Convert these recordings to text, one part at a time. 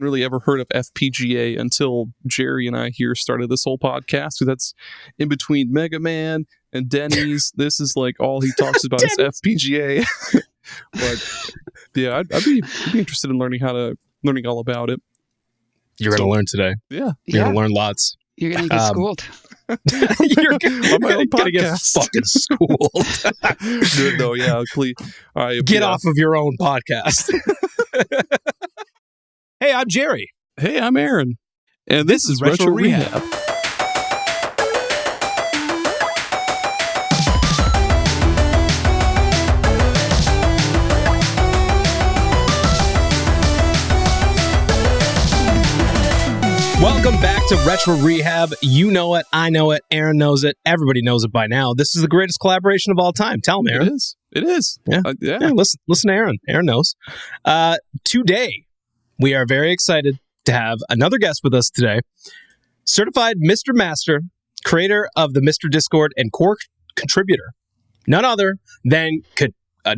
really ever heard of FPGA until Jerry and I here started this whole podcast. So that's in between Mega Man and Denny's. This is like all he talks about is FPGA. But yeah, I'd be interested in learning all about it. You're going to learn today. Yeah. You're going to learn lots. You're going to get schooled. You're going to get fucking schooled. No, yeah, please. Get off of your own podcast. Hey, I'm Jerry. Hey, I'm Aaron. And this is Retro Rehab. Welcome back to Retro Rehab. You know it. I know it. Aaron knows it. Everybody knows it by now. This is the greatest collaboration of all time. Tell him, Aaron. It is. Yeah. Listen to Aaron. Aaron knows. Today, we are very excited to have another guest with us today. Certified MiSTer Master, creator of the MiSTer Discord and core contributor. None other than... I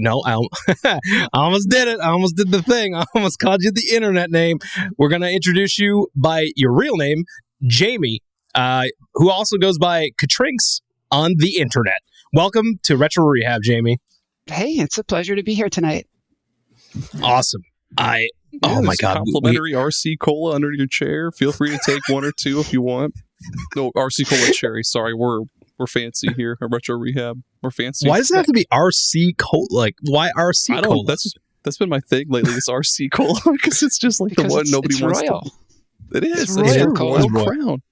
almost did it. I almost did the thing. I almost called you the internet name. We're going to introduce you by your real name, Jamie, who also goes by Kitrinx on the internet. Welcome to Retro Rehab, Jamie. Hey, it's a pleasure to be here tonight. Awesome. Oh my God. Complimentary RC Cola under your chair. Feel free to take one or two if you want. No, RC Cola Cherry. Sorry, we're fancy here at Retro Rehab. We're fancy. Why does it have to be RC Cola? Like, why RC Cola? That's been my thing lately. It's RC Cola because it's just like the one nobody wants royal. To. It is. It's Royal Crown.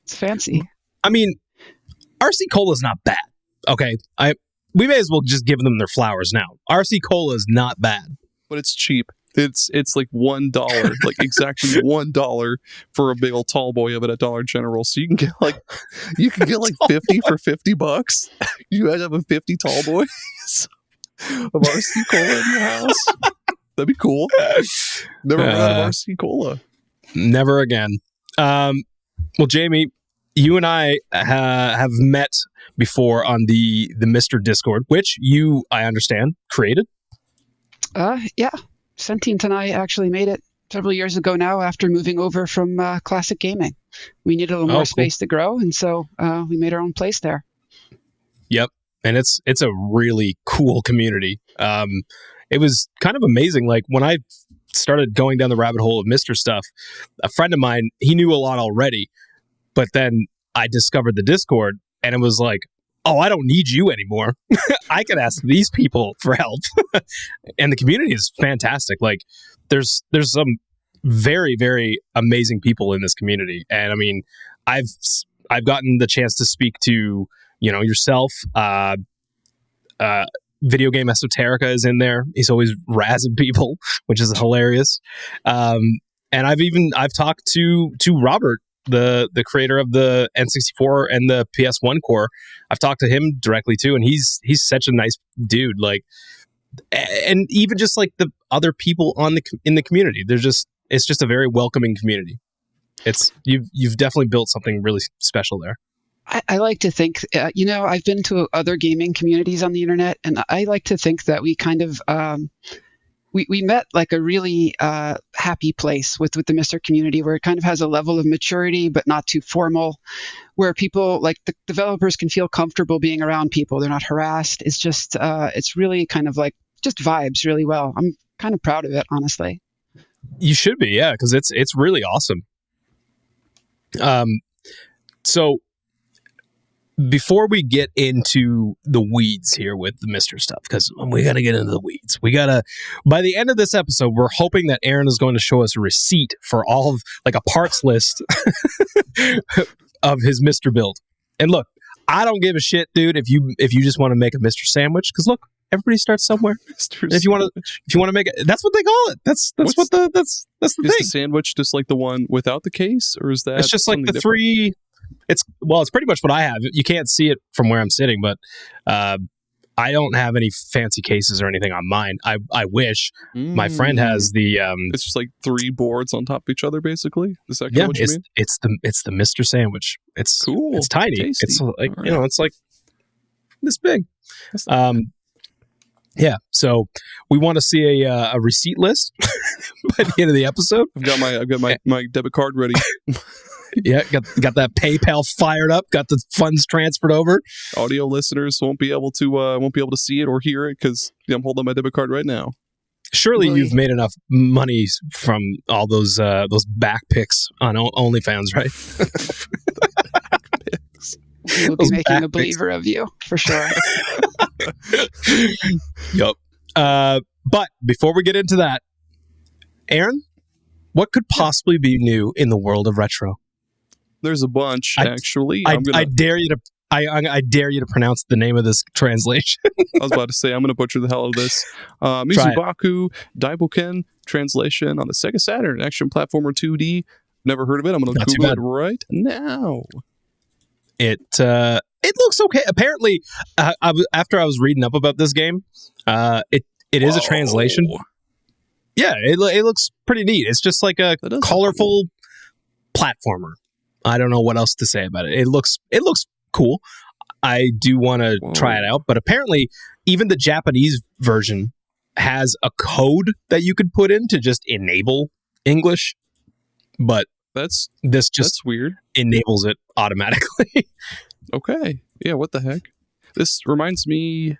It's fancy. I mean, RC Cola is not bad. Okay, we may as well just give them their flowers now. RC Cola is not bad, but it's cheap. It's like $1, like exactly $1 for a big old tall boy of it at Dollar General. So you can get like 50 for $50. You guys have a 50 tall boys of RC Cola in your house. That'd be cool. Never run out of RC Cola. Never again. Well, Jamie, you and I have met before on the MiSTer Discord, which you, I understand, created. Yeah. Sentient and I actually made it several years ago now after moving over from classic gaming. We needed a little more space to grow, and so we made our own place there. Yep, and it's a really cool community. It was kind of amazing. Like when I started going down the rabbit hole of MiSTer stuff, a friend of mine, he knew a lot already, but then I discovered the Discord, and it was like, oh, I don't need you anymore. I can ask these people for help. And the community is fantastic. Like there's some very, very amazing people in this community. And I mean, I've gotten the chance to speak to, yourself. Video game Esoterica is in there. He's always razzing people, which is hilarious. And I've talked to Robert, the creator of the N64 and the PS1 core. I've talked to him directly too, and he's such a nice dude. Like, and even just like the other people in the community, it's just a very welcoming community. You've definitely built something really special there. I like to think, I've been to other gaming communities on the internet, and I like to think that we kind of we met like a really happy place with the MiSTer community, where it kind of has a level of maturity, but not too formal, where people, like the developers, can feel comfortable being around people. They're not harassed. It's just, it's really kind of like just vibes really well. I'm kind of proud of it, honestly. You should be, yeah, because it's really awesome. So before we get into the weeds here with the MiSTer stuff, because we got to get into the weeds. By the end of this episode, we're hoping that Aaron is going to show us a receipt for all of, like, a parts list of his MiSTer build. And look, I don't give a shit, dude, if you just want to make a MiSTer sandwich, because look, everybody starts somewhere. If you want to make it, that's what they call it. That's the thing. Is the sandwich just like the one without the case, or is that? It's just like the different? Three. It's pretty much what I have. You can't see it from where I'm sitting, but I don't have any fancy cases or anything on mine. I wish. My friend has the. It's just like three boards on top of each other, basically. Is that what you mean? It's the MiSTer sandwich. It's cool. It's tiny. Tasty. It's like it's like this big. Yeah, so we want to see a receipt list by the end of the episode. I've got my debit card ready. Yeah, got that PayPal fired up. Got the funds transferred over. Audio listeners won't be able to see it or hear it because I'm holding my debit card right now. Surely you've made enough money from all those back pics on OnlyFans, right? We'll be making a believer of you for sure. Yup. But before we get into that, Aaron, what could possibly be new in the world of retro? There's a bunch, actually. I dare you to. I dare you to pronounce the name of this translation. I was about to say, I'm going to butcher the hell out of this. Mizubaku Daibouken translation on the Sega Saturn action platformer 2D. Never heard of it. I'm going to Google it right now. It looks okay. Apparently, after I was reading up about this game, it is a translation. Yeah, it looks pretty neat. It's just like a colorful platformer. I don't know what else to say about it. It looks cool. I do want to try it out, but apparently even the Japanese version has a code that you could put in to just enable English, but that's weird. Enables it automatically. Okay. Yeah, what the heck? This reminds me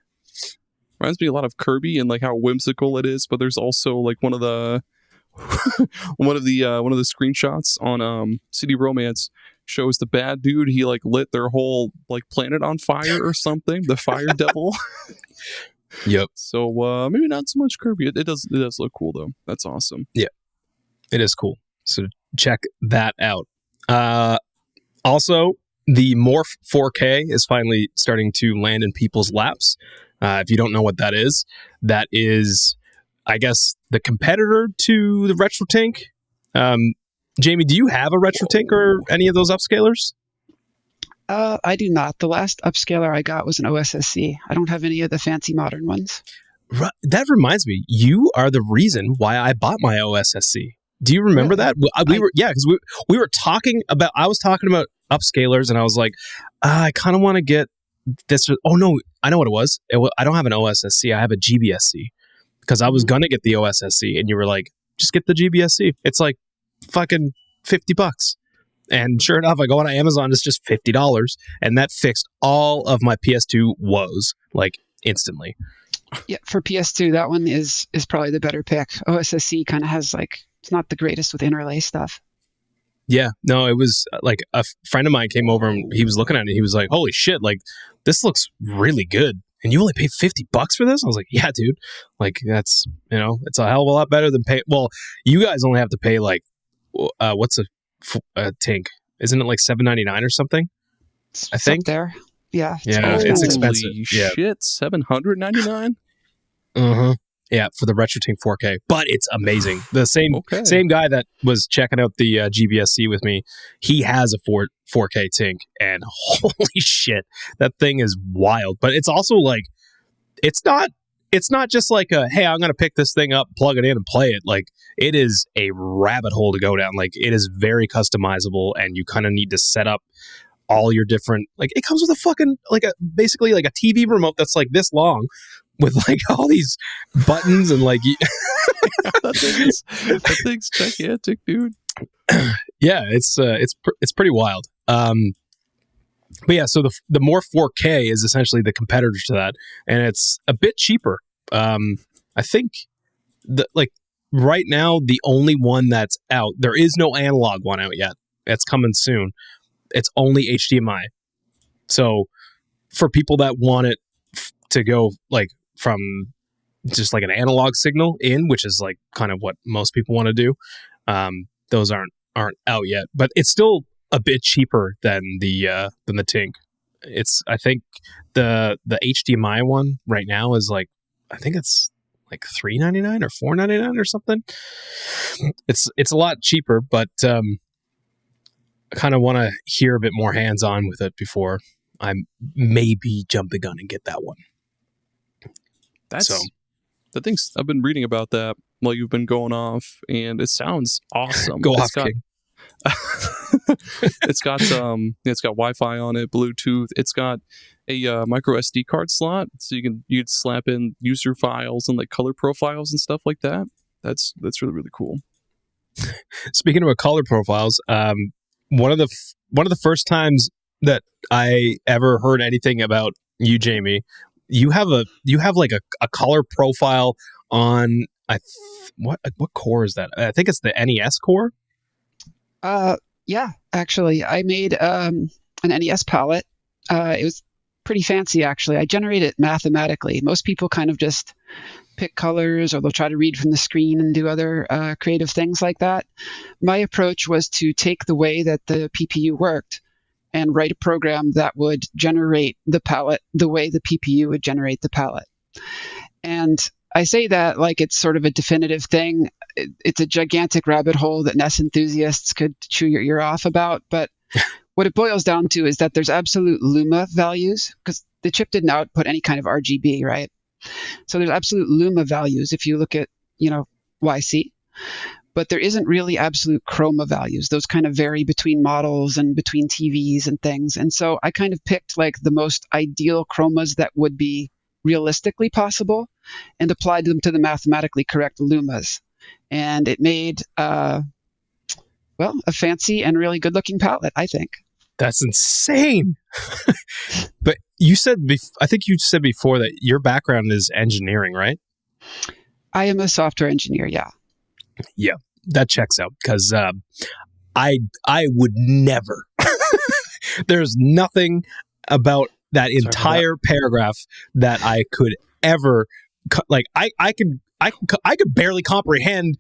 a lot of Kirby and like how whimsical it is, but there's also like one of the screenshots on CD Romance shows the bad dude. He like lit their whole like planet on fire or something. The Fire Devil. Yep. So maybe not so much Kirby. It does look cool though. That's awesome. Yeah, it is cool. So check that out. Also, the Morph4K is finally starting to land in people's laps. If you don't know what that is, I guess, the competitor to the RetroTink. Jamie, do you have a RetroTink or any of those upscalers? I do not. The last upscaler I got was an OSSC. I don't have any of the fancy modern ones. That reminds me, you are the reason why I bought my OSSC. Do you remember that? Because we were talking about. I was talking about upscalers, and I was like, I kind of want to get this. Oh no, I know what it was. I don't have an OSSC. I have a GBSC because I was gonna get the OSSC, and you were like, just get the GBSC. It's like fucking $50. And sure enough, I go on Amazon, it's just $50, and that fixed all of my PS2 woes like instantly. Yeah, for PS2, that one is probably the better pick. OSSC kind of has like, it's not the greatest with interlay stuff. Yeah, no, it was like a friend of mine came over and he was looking at it. He was like, "Holy shit! Like this looks really good." And you only paid $50 for this? I was like, "Yeah, dude. Like that's it's a hell of a lot better than pay." Well, you guys only have to pay like what's a tank? Isn't it like $7.99 or something? I think there. Yeah. It's expensive. Shit, $799. Yeah, for the RetroTink 4K, but it's amazing. The same guy that was checking out the GBSC with me, he has a 4K Tink, and holy shit, that thing is wild. But it's also like, it's not just like a, hey, I'm gonna pick this thing up, plug it in, and play it. Like it is a rabbit hole to go down. Like it is very customizable, and you kind of need to set up all your different. Like it comes with a fucking basically like a TV remote that's like this long, with like all these buttons and like that thing's gigantic, dude. Yeah, it's pretty wild. But yeah, so the Morph4K is essentially the competitor to that, and it's a bit cheaper. I think right now the only one that's out, there is no analog one out yet. It's coming soon. It's only HDMI. So for people that want it to go like from just like an analog signal in, which is like kind of what most people want to do, those aren't out yet, but it's still a bit cheaper than the Tink. It's, I think the HDMI one right now is like, I think it's like $3.99 or $4.99 or something. It's a lot cheaper, but I kind of want to hear a bit more hands-on with it before I maybe jump the gun and get that one. The things I've been reading about that while you've been going off, and it sounds awesome. Go off, King. It's got Wi-Fi on it, Bluetooth. It's got a micro SD card slot, so you'd slap in user files and like color profiles and stuff like that. That's really, really cool. Speaking of color profiles, one of the first times that I ever heard anything about you, Jamie, you have like a color profile on what core is that? I think it's the NES core. Yeah, actually, I made an NES palette. It was pretty fancy, actually. I generated it mathematically. Most people kind of just pick colors, or they'll try to read from the screen and do other creative things like that. My approach was to take the way that the PPU worked and write a program that would generate the palette the way the PPU would generate the palette. And I say that like it's sort of a definitive thing. It's a gigantic rabbit hole that NES enthusiasts could chew your ear off about. But what it boils down to is that there's absolute luma values, because the chip didn't output any kind of RGB, right? So there's absolute luma values if you look at, YC. But there isn't really absolute chroma values. Those kind of vary between models and between TVs and things. And so I kind of picked like the most ideal chromas that would be realistically possible and applied them to the mathematically correct lumas. And it made, a fancy and really good-looking palette, I think. That's insane. But I think you said before that your background is engineering, right? I am a software engineer, yeah. Yeah, that checks out, because I would never. There's nothing about that entire paragraph that I could ever like. I could barely comprehend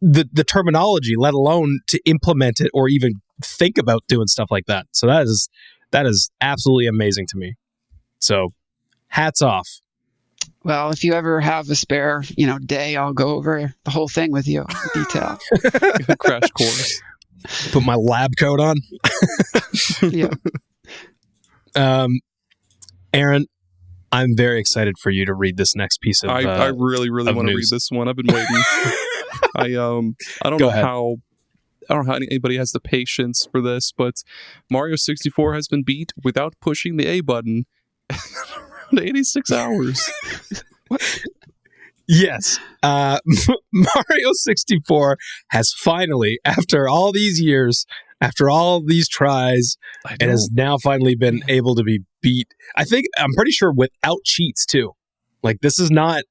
the terminology, let alone to implement it or even think about doing stuff like that. So that is absolutely amazing to me. So hats off. Well, if you ever have a spare, day, I'll go over the whole thing with you in detail. Crash course. Put my lab coat on. Yeah. Aaron, I'm very excited for you to read this next piece of. I really, really want to read this one. I've been waiting. I don't know how anybody has the patience for this, but Mario 64 has been beat without pushing the A button. Around 86 hours. Yes. Mario 64 has finally, after all these years, after all these tries, it has now finally been able to be beat. I'm pretty sure without cheats too. Like, this is not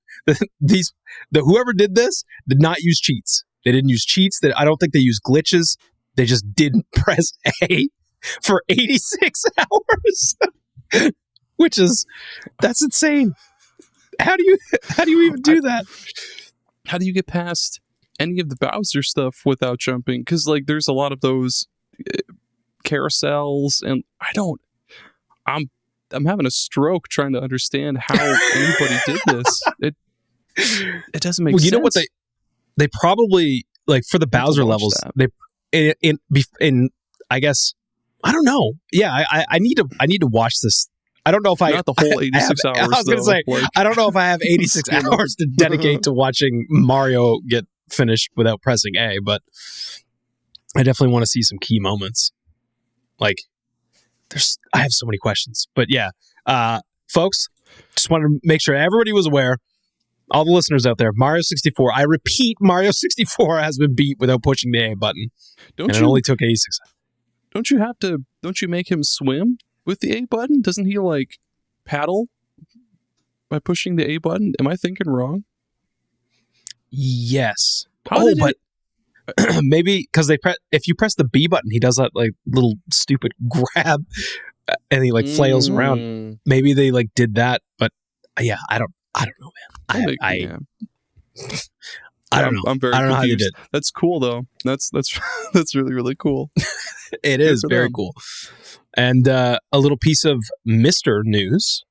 whoever did this did not use cheats. They didn't use cheats. I don't think they used glitches. They just didn't press A for 86 hours. That's insane. How do you even do that? How do you get past any of the Bowser stuff without jumping? Because like there's a lot of those carousels, and I'm having a stroke trying to understand how anybody did this. It doesn't make sense. You know what they probably, like, for the Bowser levels, they in I guess, I don't know. Yeah, I need to watch this. I don't know if not the whole 86 hours. I was going to say, I don't know if I have 86 hours to dedicate to watching Mario get finished without pressing A, but I definitely want to see some key moments. Like, I have so many questions, but yeah, folks, just wanted to make sure everybody was aware. All the listeners out there, Mario 64. I repeat, Mario 64 has been beat without pushing the A button. It only took 86. Don't you make him swim with the A button? Doesn't he like paddle by pushing the A button? Am I thinking wrong? Yes. But maybe because if you press the B button, he does that like little stupid grab, and he like flails around. Maybe they like did that, but yeah, I don't know, man. I don't know. I'm very confused. I don't know how you did. That's cool though. That's really, really cool. It is very cool. And a little piece of MiSTer news.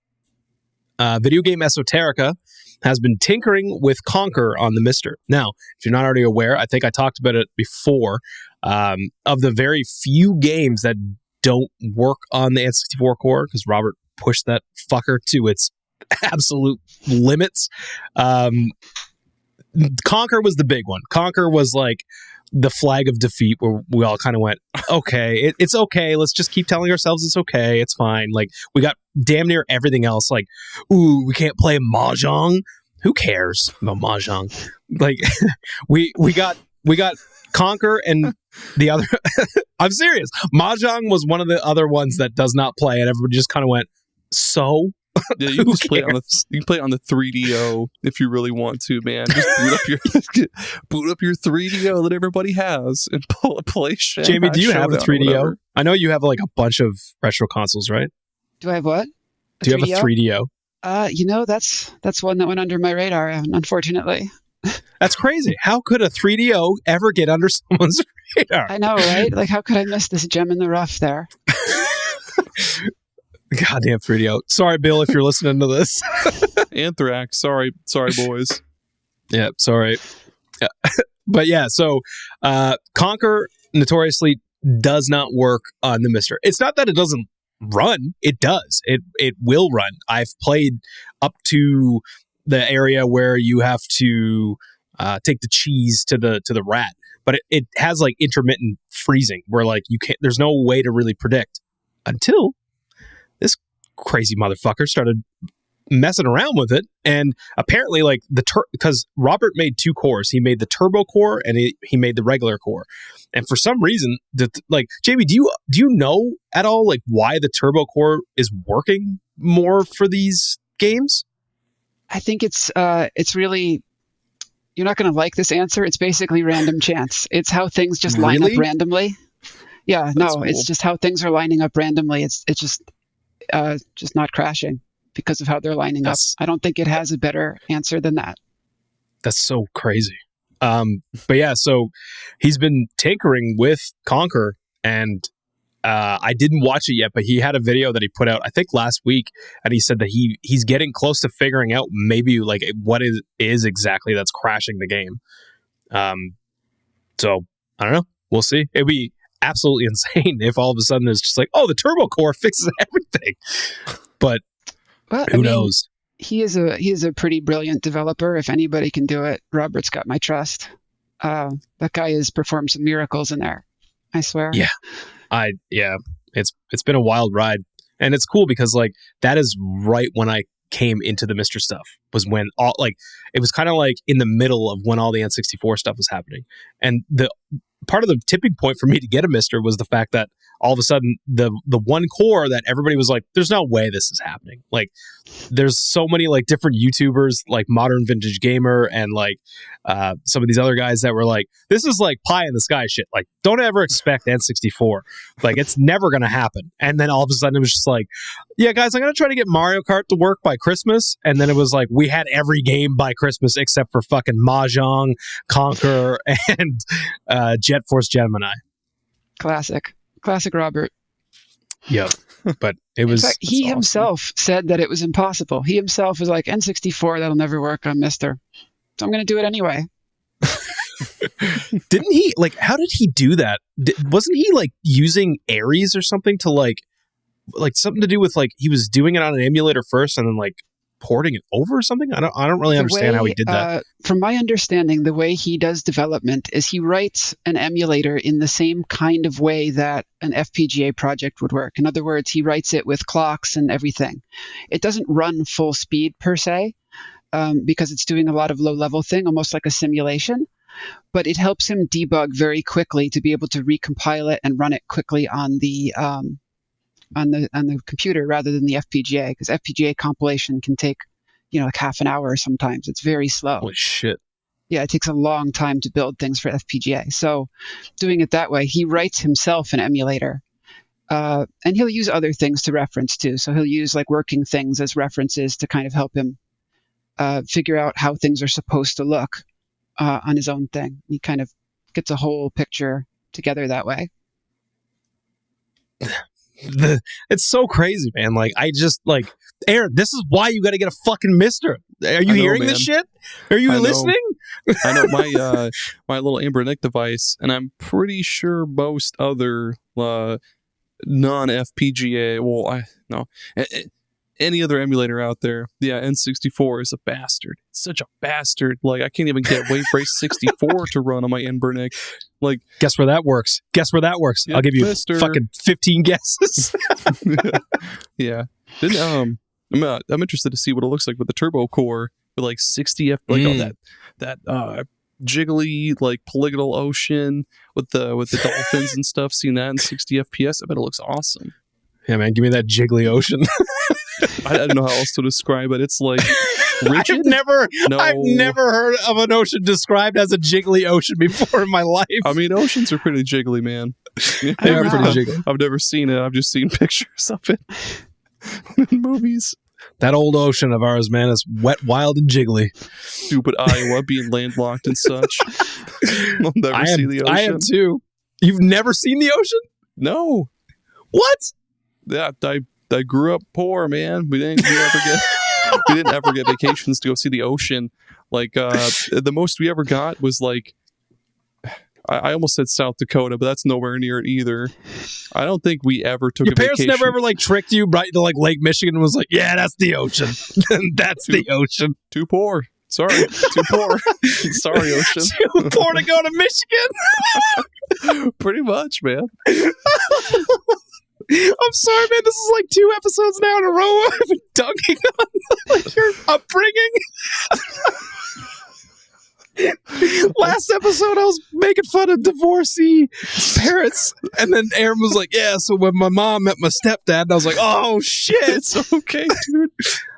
Video game Esoterica has been tinkering with Conker on the MiSTer. Now, if you're not already aware, I think I talked about it before, of the very few games that don't work on the N64 core, because Robert pushed that fucker to its absolute limits. Conker was the big one. Conker was like the flag of defeat where we all kind of went, okay, it's okay. Let's just keep telling ourselves it's okay. It's fine. Like, we got damn near everything else. Like, ooh, we can't play Mahjong. Who cares about Mahjong? Like, we got Conker and the other. I'm serious. Mahjong was one of the other ones that does not play, and everybody just kind of went, so? Yeah, you can just play it on the 3DO if you really want to, man. Just boot up your 3DO that everybody has and play shit. Jamie, do you have a 3DO? I know you have like a bunch of retro consoles, right? Do I have what? Do you have a 3DO? That's one that went under my radar, unfortunately. That's crazy. How could a 3DO ever get under someone's radar? I know, right? Like, how could I miss this gem in the rough there? Goddamn 3DO. Sorry, Bill, if you're listening to this. Anthrax. Sorry, boys. Yeah, sorry. Yeah. But yeah, so Conker notoriously does not work on the MiSTer. It's not that it doesn't run. It does. It will run. I've played up to the area where you have to take the cheese to the rat, but it has like intermittent freezing where like you can't. There's no way to really predict until this crazy motherfucker started messing around with it, and apparently like because Robert made 2 cores. He made the turbo core and he made the regular core, and for some reason like, Jamie, do you know at all like why the turbo core is working more for these games? I think it's really, you're not going to like this answer. It's basically random chance. It's how things just line up randomly. Yeah, That's no, cool. It's just how things are lining up randomly. It's just not crashing because of how they're lining up. I don't think it has a better answer than that. That's so crazy. But yeah, so he's been tinkering with Conker, and I didn't watch it yet, but he had a video that he put out, I think last week, and he said that he's getting close to figuring out maybe like what is exactly that's crashing the game. So I don't know. We'll see. It'd be absolutely insane if all of a sudden it's just like, oh, the turbo core fixes everything. But who knows? He is a pretty brilliant developer. If anybody can do it, Robert's got my trust. That guy has performed some miracles in there, I swear. Yeah. It's been a wild ride, and it's cool because like that is right when I came into the MiSTer stuff, was when all like it was kind of like in the middle of when all the N64 stuff was happening, and the part of the tipping point for me to get a MiSTer was the fact that all of a sudden the one core that everybody was like, there's no way this is happening. Like, there's so many like different YouTubers like Modern Vintage Gamer and like some of these other guys that were like, this is like pie in the sky shit. Like, don't ever expect N64. Like, it's never going to happen. And then all of a sudden it was just like, yeah, guys, I'm going to try to get Mario Kart to work by Christmas. And then it was like, we had every game by Christmas except for fucking Mahjong, Conker, and Jet Force Gemini. Classic Robert. Yep. But it was. In fact, he himself said that it was impossible. He himself was like, N64, that'll never work on MiSTer. So I'm going to do it anyway. Didn't he, like, how did he do that? Wasn't he, like, using Ares or something to, like something to do with, like, he was doing it on an emulator first and then, like, porting it over or something? I don't really understand how he did that. From my understanding, the way he does development is he writes an emulator in the same kind of way that an FPGA project would work. In other words, he writes it with clocks and everything. It doesn't run full speed per se, because it's doing a lot of low-level thing, almost like a simulation. But it helps him debug very quickly to be able to recompile it and run it quickly on the computer rather than the FPGA, because FPGA compilation can take, like half an hour sometimes. It's very slow. Holy shit. Yeah, it takes a long time to build things for FPGA. So doing it that way, he writes himself an emulator. And he'll use other things to reference too. So he'll use like working things as references to kind of help him figure out how things are supposed to look on his own thing. He kind of gets a whole picture together that way. It's so crazy, man. Like, I just like, Aaron, this is why you got to get a fucking MiSTer. Are you hearing this shit? Are you listening? I know my little Anbernic device, and I'm pretty sure most other non-FPGA. Well, any other emulator out there, yeah, N64 is a bastard. It's such a bastard. Like, I can't even get Wave Race 64 to run on my Anbernic. Like, guess where that works? Yeah, I'll give you MiSTer. fucking 15 guesses. Yeah. Then, I'm interested to see what it looks like with the turbo core with like 60 like that jiggly like polygonal ocean with the dolphins and stuff. Seeing that in 60 FPS, I bet it looks awesome. Yeah, man, give me that jiggly ocean. I don't know how else to describe it. It's like rigid. I've never heard of an ocean described as a jiggly ocean before in my life. I mean, oceans are pretty jiggly, man. They are pretty jiggly. I've never seen it. I've just seen pictures of it in movies. That old ocean of ours, man, is wet, wild, and jiggly. Stupid Iowa being landlocked and such. I'll never see the ocean. I am too. You've never seen the ocean? No. What? Yeah, I grew up poor, man. We didn't ever get vacations to go see the ocean. Like the most we ever got was like, I almost said South Dakota, but that's nowhere near it either. I don't think we ever took Your a vacation. parents never ever like tricked you right to like Lake Michigan and was like, yeah, that's the ocean. That's the ocean. Too poor. Sorry, too poor. Sorry, ocean. Too poor to go to Michigan. Pretty much, man. I'm sorry, man. This is like 2 episodes now in a row. I've been dunking on like your upbringing. Last episode, I was making fun of divorcee parents, and then Aaron was like, "Yeah." So when my mom met my stepdad, and I was like, "Oh shit, It's okay, dude.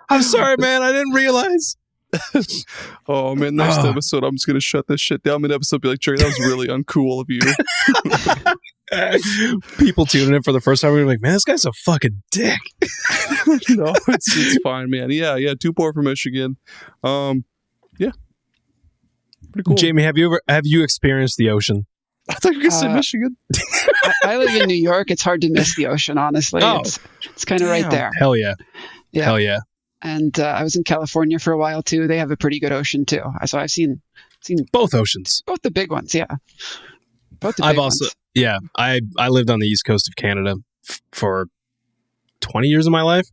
I'm sorry, man. I didn't realize." Oh man, next episode I'm just gonna shut this shit down. Mid-episode, be like, Jerry, that was really uncool of you. People tuning in for the first time are like, "Man, this guy's a fucking dick." No, it's fine, man. Yeah, too poor for Michigan. Yeah, pretty cool. Jamie, have you experienced the ocean? I thought you were gonna say Michigan. I live in New York. It's hard to miss the ocean, honestly. Oh. It's kind of right there. Hell yeah. Yeah. Hell yeah. And I was in California for a while too. They have a pretty good ocean too. So I've seen Both oceans. both the big ones. Yeah, both the big I've also ones. yeah. I lived on the east coast of Canada for 20 years of my life,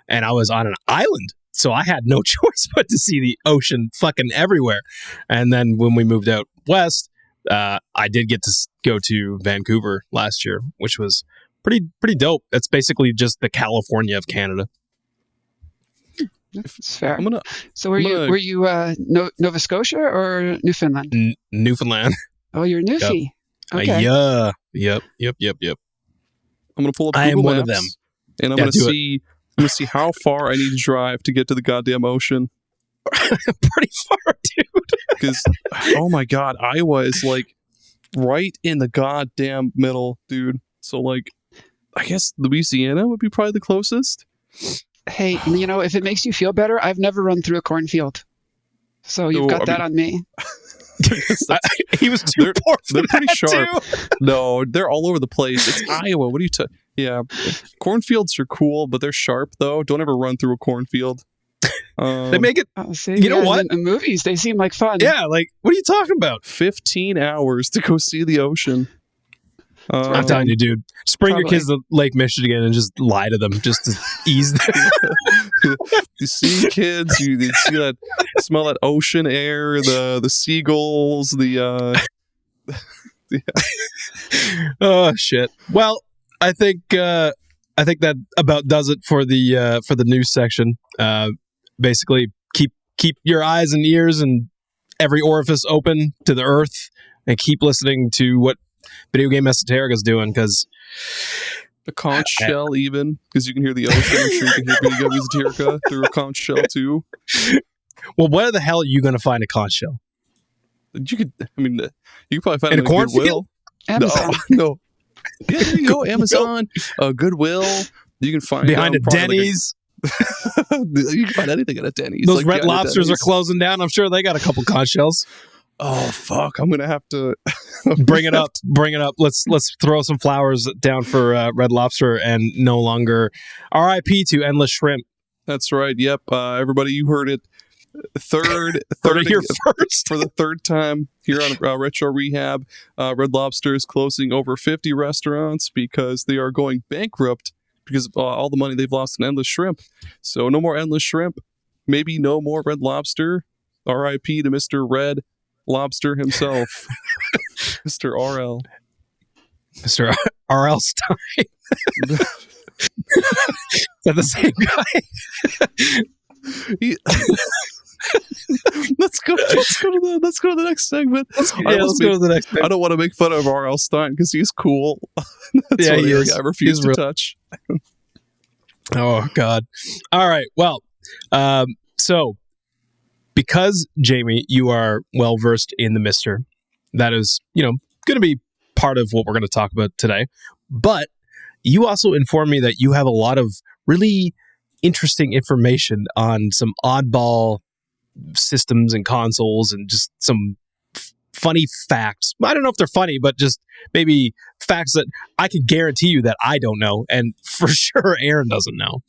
and I was on an island, so I had no choice but to see the ocean fucking everywhere. And then when we moved out west, I did get to go to Vancouver last year, which was pretty dope. That's basically just the California of Canada. That's fair. So I'm were you Nova Scotia or Newfoundland? Newfoundland. Oh, you're Newfie. Okay. Yeah. Yep. I'm gonna pull up Google I am one Maps, of them. and I'm gonna see how far I need to drive to get to the goddamn ocean. Pretty far, dude. Because oh my god, Iowa is like right in the goddamn middle, dude. So like, I guess Louisiana would be probably the closest. Hey, if it makes you feel better, I've never run through a cornfield, so you've got that on me. He was too poor for They're pretty that sharp. too. No, they're all over the place. It's Iowa. What are you Yeah, cornfields are cool, but they're sharp though. Don't ever run through a cornfield. They make it. You know what? In the movies, they seem like fun. Yeah, like what are you talking about? 15 hours to go see the ocean. I'm telling you, dude. Just bring your kids to Lake Michigan and just lie to them, just to ease them. You see kids, you see that, smell that ocean air, the seagulls, the Oh shit. Well, I think that about does it for the news section. Basically, keep your eyes and ears and every orifice open to the earth, and keep listening to what Video Game Esoterica is doing, because a conch shell, even because you can hear the ocean. I'm sure you can hear Video Game Esoterica through a conch shell too. Well, where the hell are you going to find a conch shell? You could probably find in it a cornfield. Amazon. No. Yeah, there you go. Amazon, Goodwill. You can find behind a Denny's. You can find anything at a Denny's. Those Red Lobsters are closing down. I'm sure they got a couple conch shells. Oh fuck! I'm gonna have to bring it up. Let's throw some flowers down for Red Lobster, and no longer R.I.P. to Endless Shrimp. That's right. Yep. Everybody, you heard it. Third here first for the third time here on Retro Rehab. Red Lobster is closing over 50 restaurants because they are going bankrupt because of all the money they've lost in Endless Shrimp. So no more Endless Shrimp. Maybe no more Red Lobster. R.I.P. to Mr. Red Lobster himself, Mr. RL. Mr. R.L. Stein. Is that the same guy? Let's go to the next segment. Let's go to the next segment. I don't want to make fun of R.L. Stein because he's cool. That's what he is. I refuse to touch. Oh God! All right. Well, so because Jamie, you are well versed in the MiSTer, that is, going to be part of what we're going to talk about today. But you also informed me that you have a lot of really interesting information on some oddball systems and consoles and just some funny facts. I don't know if they're funny, but just maybe facts that I can guarantee you that I don't know, and for sure Aaron doesn't know.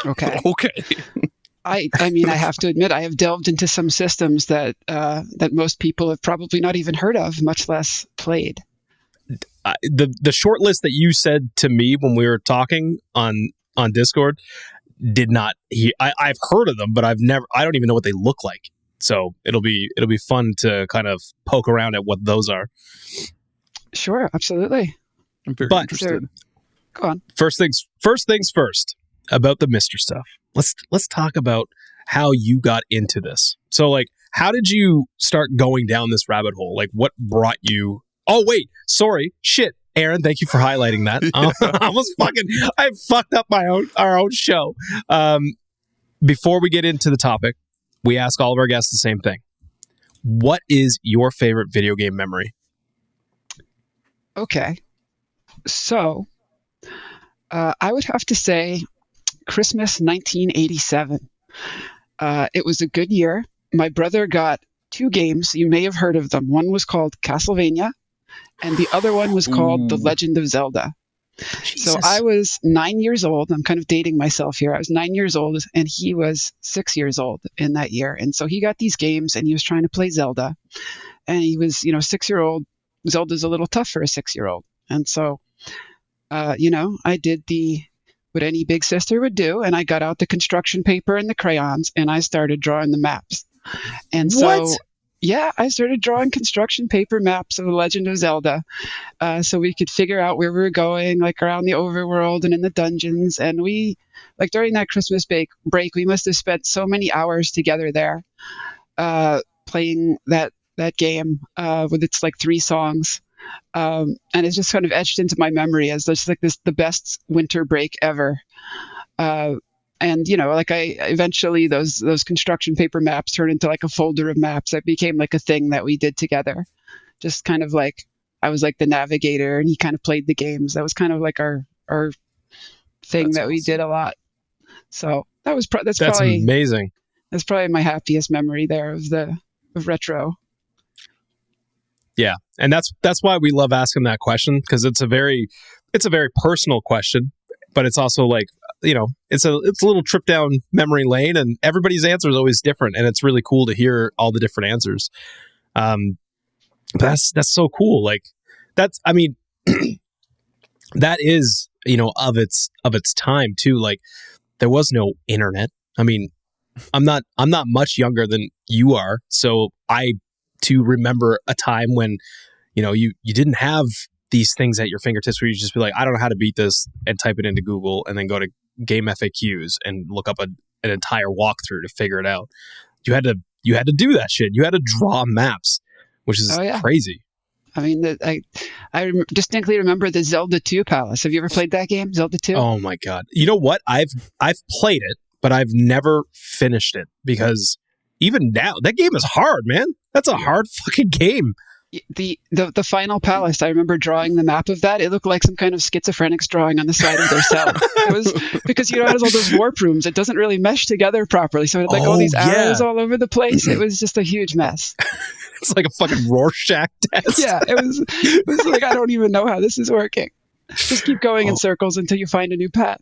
Okay. I mean, I have to admit, I have delved into some systems that most people have probably not even heard of, much less played. The short list that you said to me when we were talking on Discord did not. I've heard of them, but I don't even know what they look like. So it'll be fun to kind of poke around at what those are. Sure, absolutely. I'm very interested. Go on. First things first. About the MiSTer stuff. Let's talk about how you got into this. So, like, how did you start going down this rabbit hole? Like, what brought you? Oh, wait, sorry, shit, Aaron. Thank you for highlighting that. I fucked up our own show. Before we get into the topic, we ask all of our guests the same thing. What is your favorite video game memory? Okay, so I would have to say Christmas 1987. It was a good year. My brother got 2 games. You may have heard of them. One was called Castlevania, and the other one was called The Legend of Zelda. Jesus. So I was 9 years old. I'm kind of dating myself here. I was 9 years old, and he was 6 years old in that year. And so he got these games, and he was trying to play Zelda. And he was, 6-year-old. Zelda's a little tough for a 6-year-old. And so, I did what any big sister would do, and I got out the construction paper and the crayons, and I started drawing the maps. And so, yeah, I started drawing construction paper maps of The Legend of Zelda, so we could figure out where we were going, like around the overworld and in the dungeons. And we, like during that Christmas break, we must have spent so many hours together there, playing that game with its like 3 songs. And it's just kind of etched into my memory as just like the best winter break ever. And I eventually those construction paper maps turned into like a folder of maps that became like a thing that we did together. Just kind of like I was like the navigator and he kind of played the games. That was kind of like our thing that we did a lot. So that's probably amazing. That's probably my happiest memory there of retro. Yeah, and that's why we love asking that question, because it's a very personal question, but it's also like, it's a little trip down memory lane, and everybody's answer is always different, and it's really cool to hear all the different answers. That's so cool. Like that is of its time too. Like there was no internet. I mean, I'm not much younger than you are, so I to remember a time when you didn't have these things at your fingertips where you just be like, I don't know how to beat this, and type it into Google and then go to Game FAQs and look up an entire walkthrough to figure it out. You had to do that shit. You had to draw maps, which is crazy. I mean, I distinctly remember the Zelda 2 Palace. Have you ever played that game, Zelda 2? Oh my God! You know what? I've played it, but I've never finished it, because even now that game is hard, man. That's a hard fucking game. The final palace, I remember drawing the map of that. It looked like some kind of schizophrenic's drawing on the side of their cell. It was because it has all those warp rooms. It doesn't really mesh together properly. So it had all these arrows all over the place. It was just a huge mess. It's like a fucking Rorschach test. Yeah, it was like, I don't even know how this is working. Just keep going in circles until you find a new path.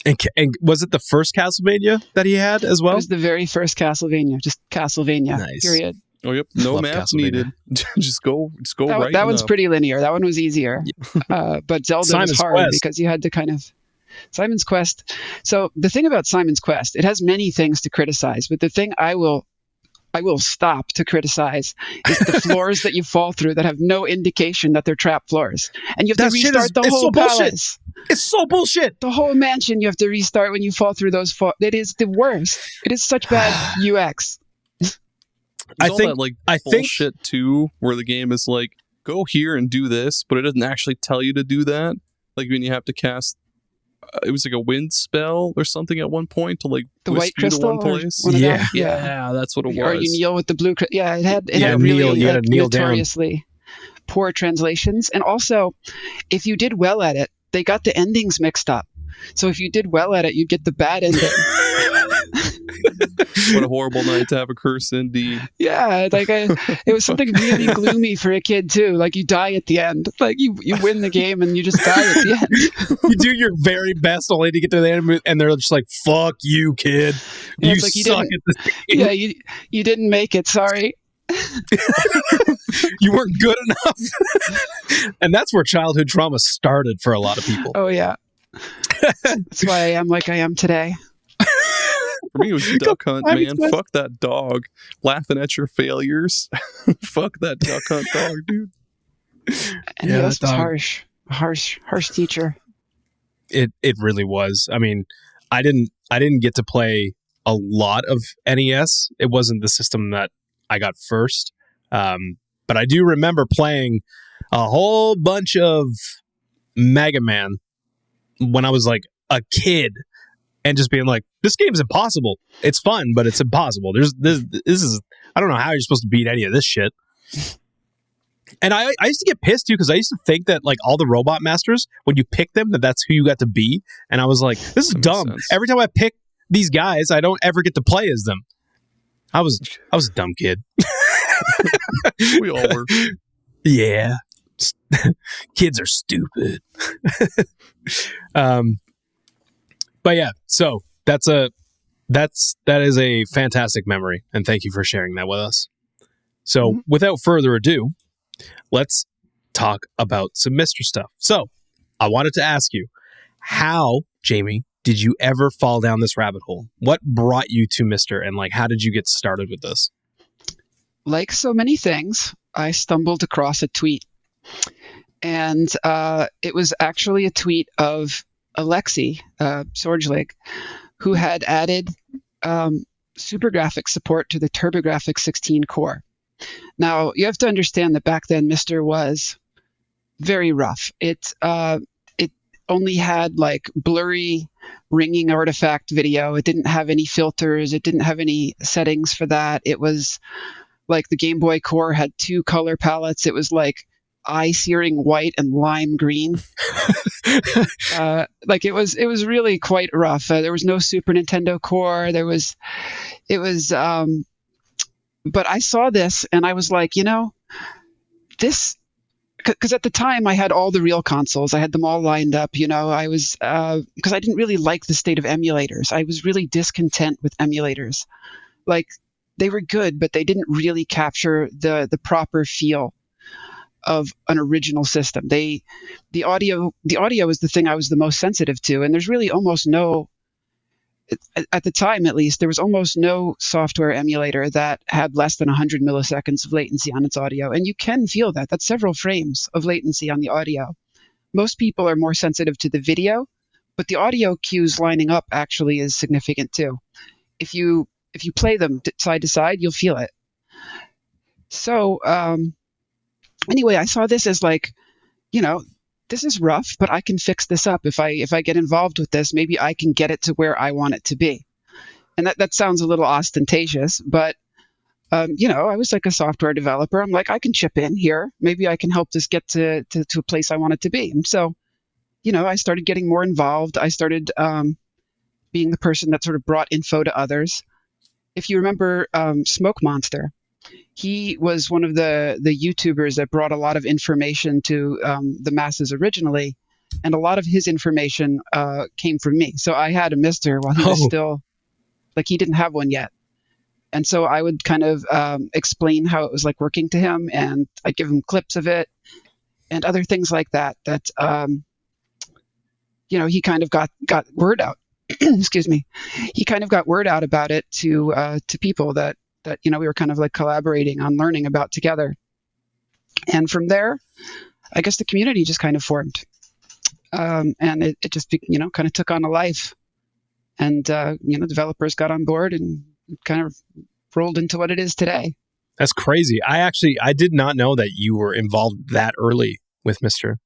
And was it the first Castlevania that he had as well? It was the very first Castlevania, just Castlevania. Nice. Period. Oh yep, no maps needed. just go right. That one's pretty linear. That one was easier. But Zelda was hard because you had to kind of Simon's Quest. So the thing about Simon's Quest, it has many things to criticize, but the thing I will stop to criticize is the floors that you fall through that have no indication that they're trap floors. And you have to restart the whole palace. It's so bullshit. The whole mansion you have to restart when you fall through those It is the worst. It is such bad UX. I think bullshit too, where the game is like, go here and do this, but it doesn't actually tell you to do that. Like when you have to cast, it was like a wind spell or something at one point to like the white crystal to one place. Yeah, that's what it was. Or you kneel with the blue. It had really notoriously poor translations, and also if you did well at it, they got the endings mixed up. So if you did well at it, you'd get the bad ending. What a horrible night to have a curse indeed. Yeah, like it was something really gloomy for a kid too. Like you die at the end. Like you win the game and you just die at the end. You do your very best only to get to the end, and they're just like, "Fuck you, kid. You suck at this game." Yeah, you didn't make it. Sorry. You weren't good enough. And that's where childhood trauma started for a lot of people. Oh yeah. That's why I am like I am today. For me, it was Duck Hunt, man. Fuck that dog. Laughing at your failures. Fuck that Duck Hunt dog, dude. And he was harsh teacher. It really was. I mean, I didn't get to play a lot of NES. It wasn't the system that I got first. But I do remember playing a whole bunch of Mega Man when I was like a kid. And just being like, this game's impossible. It's fun, but it's impossible. This is, I don't know how you're supposed to beat any of this shit. And I used to get pissed too, because I used to think that like all the Robot Masters, when you pick them, that's who you got to be. And I was like, this is dumb. Every time I pick these guys, I don't ever get to play as them. I was a dumb kid. We all were. Yeah. Kids are stupid. But yeah, so that is a fantastic memory, and thank you for sharing that with us. So without further ado, let's talk about some MiSTer stuff. So I wanted to ask you, how, Jamie, did you ever fall down this rabbit hole? What brought you to MiSTer, and like how did you get started with this? Like so many things, I stumbled across a tweet, and it was actually a tweet of Alexi Sorgelig, who had added super graphics support to the TurboGrafx 16 core. Now, you have to understand that back then MiSTer was very rough. It only had like blurry ringing artifact video. It didn't have any filters. It didn't have any settings for that. It was like the Game Boy core had 2 color palettes. It was like eye-searing white and lime green. Like it was really quite rough. There was no Super Nintendo core. But I saw this and I was like, this, because at the time I had all the real consoles. I had them all lined up. I was because I didn't really like the state of emulators. I was really discontent with emulators. Like they were good, but they didn't really capture the proper feel of an original system. The audio is the thing I was the most sensitive to, and there's really almost no, at the time at least, there was almost no software emulator that had less than 100 milliseconds of latency on its audio, and you can feel that. That's several frames of latency on the audio. Most people are more sensitive to the video, but the audio cues lining up actually is significant too. If you play them side to side, you'll feel it. So anyway, I saw this as like, this is rough, but I can fix this up. If I get involved with this, maybe I can get it to where I want it to be. And that sounds a little ostentatious, but I was like a software developer. I'm like, I can chip in here. Maybe I can help this get to a place I want it to be. And so, I started getting more involved. I started being the person that sort of brought info to others. If you remember Smoke Monster, he was one of the YouTubers that brought a lot of information to the masses originally, and a lot of his information came from me. So I had a MiSTer while he was still, like, he didn't have one yet. And so I would kind of explain how it was like working to him, and I'd give him clips of it and other things like that he kind of got word out. Excuse me. He kind of got word out about it to people that we were kind of like collaborating on learning about together. And from there, I guess the community just kind of formed. And it just, kind of took on a life. And, developers got on board and kind of rolled into what it is today. That's crazy. I did not know that you were involved that early with MiSTer.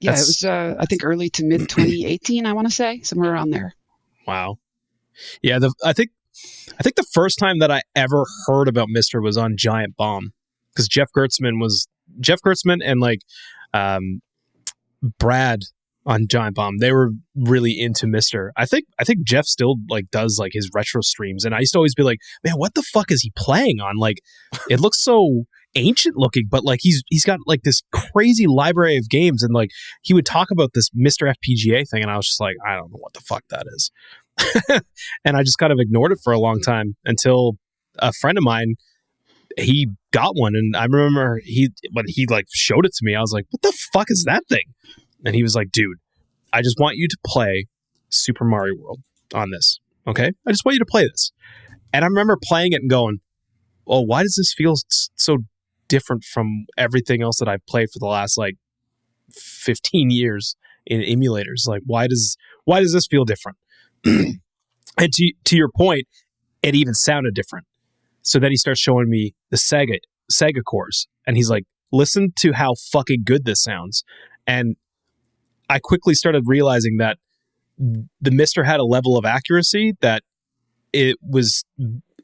Yeah, it was, I think, early to mid 2018, I want to say, somewhere around there. Wow. Yeah, I think the first time that I ever heard about MiSTer was on Giant Bomb, because Jeff Gertzman and like Brad on Giant Bomb, they were really into MiSTer. I think Jeff still like does like his retro streams, and I used to always be like, man, what the fuck is he playing on? Like, it looks so ancient looking, but like he's got like this crazy library of games, and like he would talk about this MiSTer FPGA thing, and I was just like, I don't know what the fuck that is. And I just kind of ignored it for a long time until a friend of mine, he got one, and I remember when he like showed it to me, I was like, what the fuck is that thing? And he was like, dude, I just want you to play Super Mario World on this, okay? I just want you to play this. And I remember playing it and going, oh, why does this feel so different from everything else that I've played for the last like 15 years in emulators? Like, why does this feel different? And to your point, it even sounded different. So then he starts showing me the Sega cores, and he's like, listen to how fucking good this sounds. And I quickly started realizing that the MiSTer had a level of accuracy that it was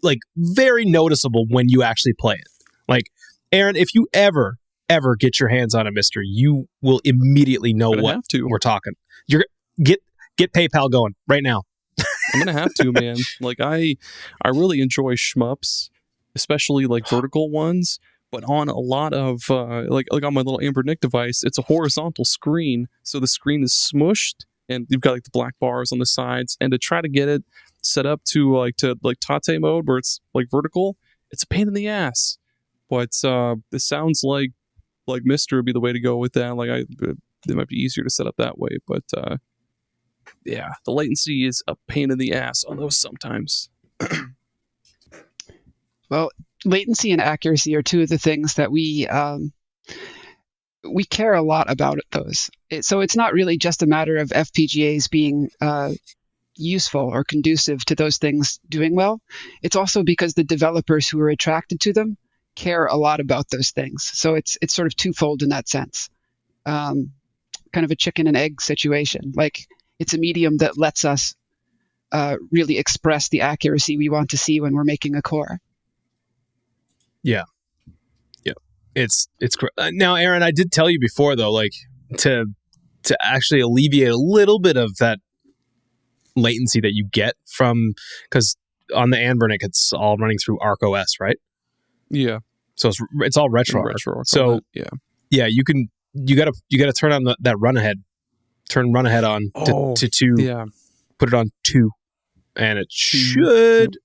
like very noticeable when you actually play it. Like, Aaron, if you ever get your hands on a MiSTer, you will immediately know what we're talking. You're get PayPal going right now. I'm gonna have to, man. Like, I really enjoy shmups, especially like vertical ones. But on a lot of like on my little Anbernic device, it's a horizontal screen, so the screen is smushed, and you've got like the black bars on the sides. And to try to get it set up to Tate mode, where it's like vertical, it's a pain in the ass. But it sounds like MiSTer would be the way to go with that. Like, it might be easier to set up that way, but yeah, the latency is a pain in the ass on those sometimes. Well, latency and accuracy are two of the things that we care a lot about those. So it's not really just a matter of FPGAs being useful or conducive to those things doing well. It's also because the developers who are attracted to them care a lot about those things. So it's sort of twofold in that sense. Kind of a chicken and egg situation. Like, it's a medium that lets us really express the accuracy we want to see when we're making a core. Yeah. It's now, Aaron, I did tell you before though, like to actually alleviate a little bit of that latency that you get from, because on the Anbernic it's all running through ArcOS, right? Yeah. So it's all retro. So yeah, you gotta turn on that run ahead. Turn run ahead on to 2. Yeah. Put it on 2, and it should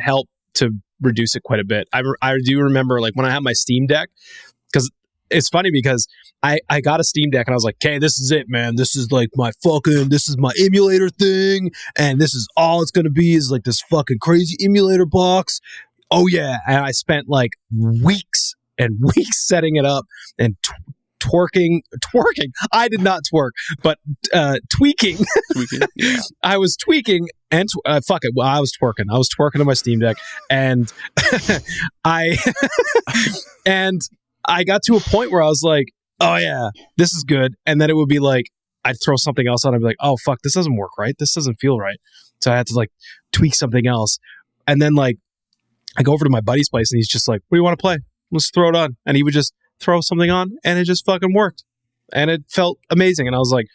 help to reduce it quite a bit. I do remember, like, when I had my Steam Deck, because it's funny because I got a Steam Deck and I was like, okay, this is it, man. This is like this is my emulator thing, and this is all it's gonna be, is like this fucking crazy emulator box. Oh yeah. And I spent like weeks and weeks setting it up and twerking. I did not twerk, but tweaking. Yeah. I was tweaking and fuck it. Well, I was twerking. I was twerking on my Steam Deck, and I got to a point where I was like, oh yeah, this is good. And then it would be like, I'd throw something else on. I'd be like, oh fuck, this doesn't work right. This doesn't feel right. So I had to like tweak something else. And then like I go over to my buddy's place and he's just like, what do you want to play? Let's throw it on. And he would just throw something on, and it just fucking worked. And it felt amazing. And I was like,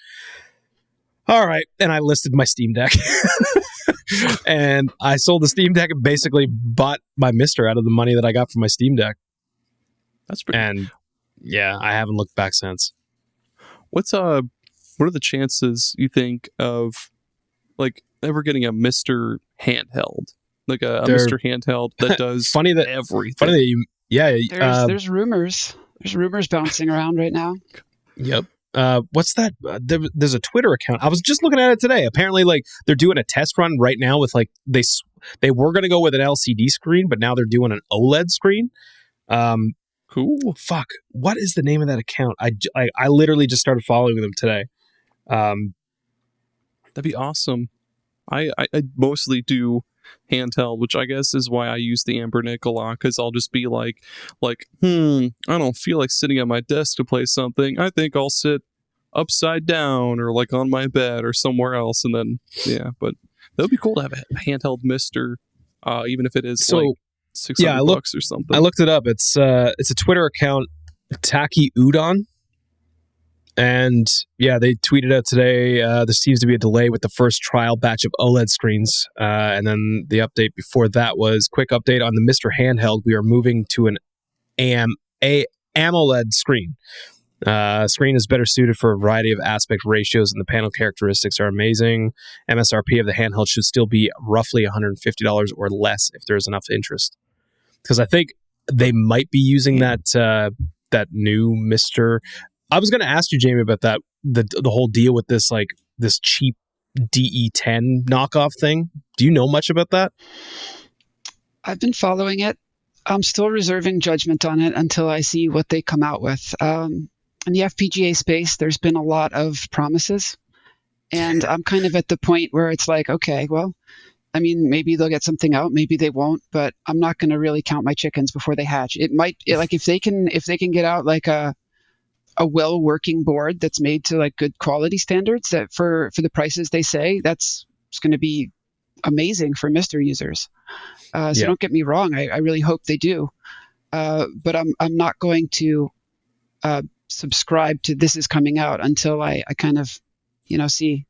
all right. And I listed my Steam Deck. And I sold the Steam Deck and basically bought my MiSTer out of the money that I got from my Steam Deck. That's pretty. And yeah, I haven't looked back since. What are the chances, you think, of like ever getting a MiSTer handheld? Like a MiSTer handheld that does everything. Funny that you, yeah. There's rumors. There's rumors bouncing around right now. Yep. what's that? There's a Twitter account. I was just looking at it today. Apparently, like they're doing a test run right now with like they were going to go with an LCD screen, but now they're doing an OLED screen. Cool. Fuck. What is the name of that account? I literally just started following them today. That'd be awesome. I mostly do handheld, which I guess is why I use the Anbernic a lot, because I'll just be like, I don't feel like sitting at my desk to play something. I think I'll sit upside down or like on my bed or somewhere else, and then but that would be cool to have a handheld MiSTer, even if it is like $600 or something. I looked it up. It's a Twitter account, Taki Udon. And yeah, they tweeted out today, there seems to be a delay with the first trial batch of OLED screens. And then the update before that was, quick update on the MiSTer handheld. We are moving to an AMOLED screen. Screen is better suited for a variety of aspect ratios, and the panel characteristics are amazing. MSRP of the handheld should still be roughly $150 or less if there's enough interest. Because I think they might be using that new MiSTer. I was going to ask you, Jamie, about that, the whole deal with this, like, this cheap DE10 knockoff thing. Do you know much about that? I've been following it. I'm still reserving judgment on it until I see what they come out with. In the FPGA space, there's been a lot of promises, and I'm kind of at the point where it's like, okay, well, I mean, maybe they'll get something out, maybe they won't, but I'm not going to really count my chickens before they hatch. Like if they can get out like a well working board that's made to like good quality standards, that for the prices they say, that's going to be amazing for MiSTer users. So don't get me wrong, I really hope they do, but I'm not going to subscribe to this is coming out until I kind of see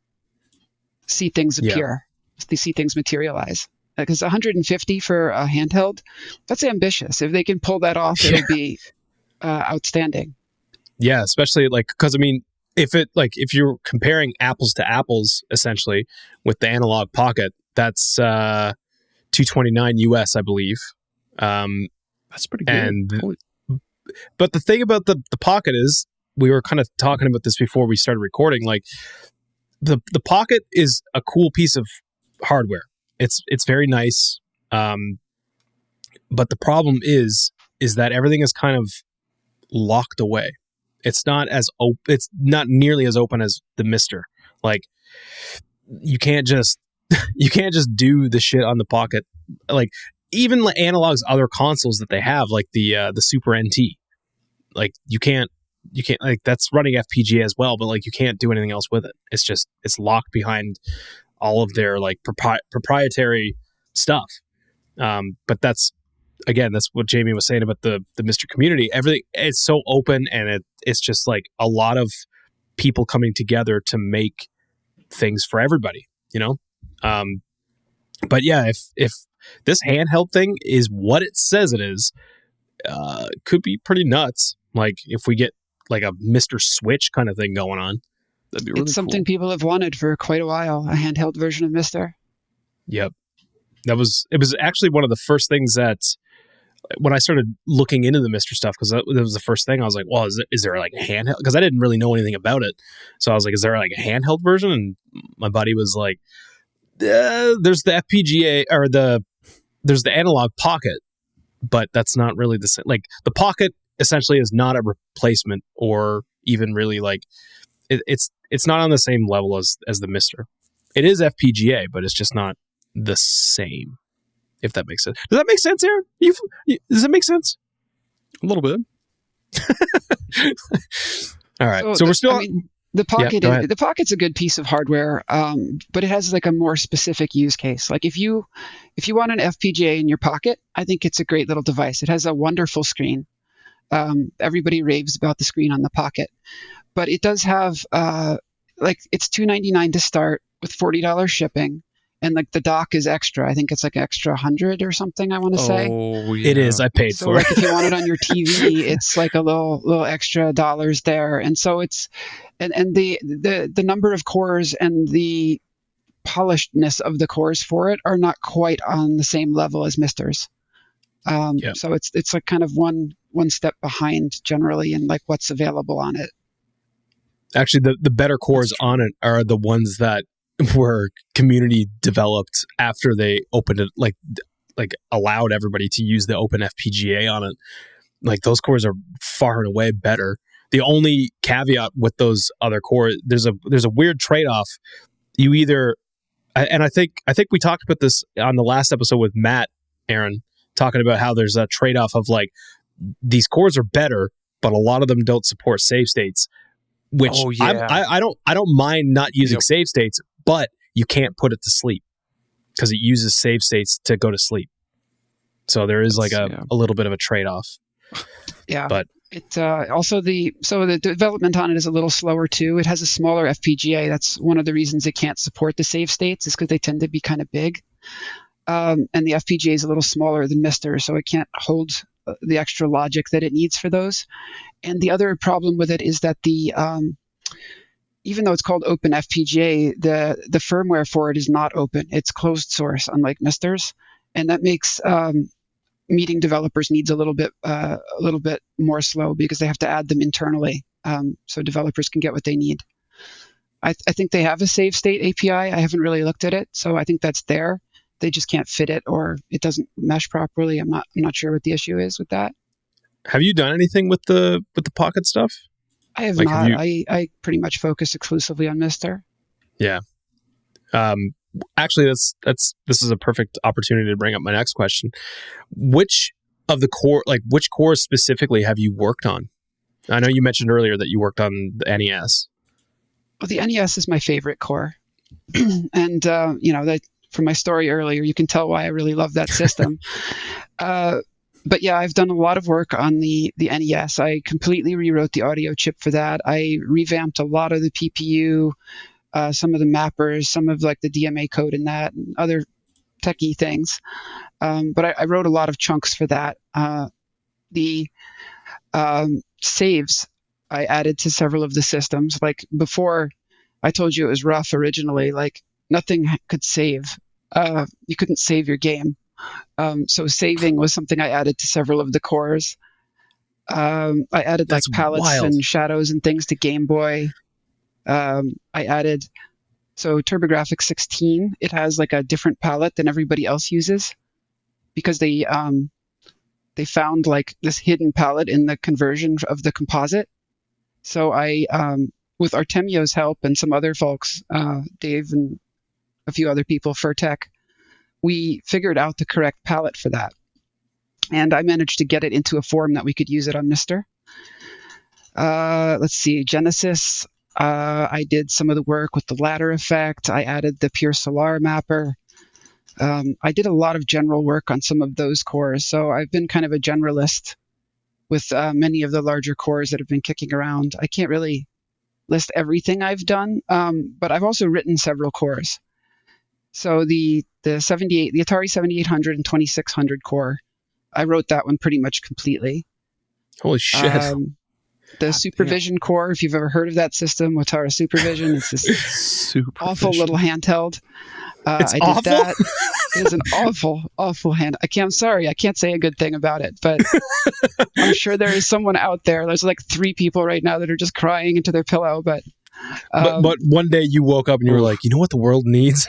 things appear, see things materialize. Because 150 for a handheld, that's ambitious. If they can pull that off, it'll be outstanding. Yeah, especially like, because I mean, if you're comparing apples to apples, essentially with the Analogue Pocket, that's $229 US, I believe. That's pretty good. But the thing about the Pocket is, we were kind of talking about this before we started recording. Like the Pocket is a cool piece of hardware. It's very nice. But the problem is that everything is kind of locked away. It's not it's not nearly as open as the MiSTer. Like you can't just do the shit on the Pocket. Like even Analogue's other consoles that they have, like the Super NT, like you can't like, that's running FPGA as well, but like you can't do anything else with it. It's locked behind all of their like proprietary stuff. But that's what Jamie was saying about the MiSTer community. Everything, it's so open, and it's just like a lot of people coming together to make things for everybody, but yeah, if this handheld thing is what it says it is, could be pretty nuts. Like if we get like a MiSTer Switch kind of thing going on, that'd be really It's something people have wanted for quite a while, a handheld version of MiSTer. Yep. It was actually one of the first things that, when I started looking into the MiSTer stuff, because that was the first thing, I was like, well, is there like a handheld? Because I didn't really know anything about it. So I was like, is there like a handheld version? And my buddy was like, there's the FPGA, or there's the Analogue Pocket, but that's not really the same. Like the Pocket essentially is not a replacement, or even really like, it's not on the same level as the MiSTer. It is FPGA, but it's just not the same, if that makes sense. Does that make sense, Aaron? Does that make sense? A little bit. All right. So we're still... the Pocket, the Pocket's a good piece of hardware, but it has like a more specific use case. Like if you want an FPGA in your pocket, I think it's a great little device. It has a wonderful screen. Everybody raves about the screen on the Pocket, but it does have it's $299 to start with $40 shipping. And like the dock is extra. I think it's like extra 100 or something, I want to say. Oh, yeah. It is. I paid for like it. If you want it on your TV, it's like a little extra dollars there. And so it's and the number of cores and the polishedness of the cores for it are not quite on the same level as MiSTer's. So it's like kind of one step behind generally in like what's available on it. Actually, the better cores on it are the ones that were community developed after they opened it, like allowed everybody to use the open FPGA on it. Like those cores are far and away better. The only caveat with those other cores, there's a weird trade-off. You either, and I think we talked about this on the last episode with Matt, Aaron, talking about how there's a trade-off of like these cores are better, but a lot of them don't support save states. Which I don't mind not using save states, but you can't put it to sleep because it uses save states to go to sleep. So there is like a little bit of a trade-off. Yeah, but it also the development on it is a little slower too. It has a smaller FPGA. That's one of the reasons it can't support the save states, is because they tend to be kind of big, and the FPGA is a little smaller than MiSTer, so it can't hold the extra logic that it needs for those. And the other problem with it is that the even though it's called Open FPGA, the firmware for it is not open. It's closed source, unlike MiSTer's, and that makes meeting developers needs a little bit more slow because they have to add them internally, so developers can get what they need. I think they have a save state API. I haven't really looked at it, so I think that's there. They just can't fit it, or it doesn't mesh properly. I'm not sure what the issue is with that. Have you done anything with the Pocket stuff? I have not. I pretty much focus exclusively on MiSTer. Yeah. Actually, this is a perfect opportunity to bring up my next question. Which of the core, which cores specifically have you worked on? I know you mentioned earlier that you worked on the NES. Well, the NES is my favorite core, and from my story earlier, you can tell why I really love that system. But yeah, I've done a lot of work on the NES. I completely rewrote the audio chip for that. I revamped a lot of the PPU, some of the mappers, some of like the DMA code in that, and other techie things. But I wrote a lot of chunks for that. The saves I added to several of the systems. Like before, I told you it was rough originally. Like nothing could save. You couldn't save your game. So saving was something I added to several of the cores. I added like palettes and shadows and things to Game Boy. I added, so TurboGrafx 16, it has like a different palette than everybody else uses because they found like this hidden palette in the conversion of the composite. So I, with Artemio's help and some other folks, Dave and a few other people, Furtech, we figured out the correct palette for that. And I managed to get it into a form that we could use it on MiSTer. Let's see, Genesis. I did some of the work with the ladder effect. I added the Pure Solar mapper. I did a lot of general work on some of those cores. So I've been kind of a generalist with many of the larger cores that have been kicking around. I can't really list everything I've done, but I've also written several cores. So the Atari 7800 and 2600 core, I wrote that one pretty much completely. Holy shit. The Supervision core, if you've ever heard of that system, Atari Supervision, it's this awful little handheld. It's I awful? did that. It is an awful hand. I'm sorry, I can't say a good thing about it, but I'm sure there is someone out there. There's like 3 people right now that are just crying into their pillow, but one day you woke up and you were like, you know what the world needs?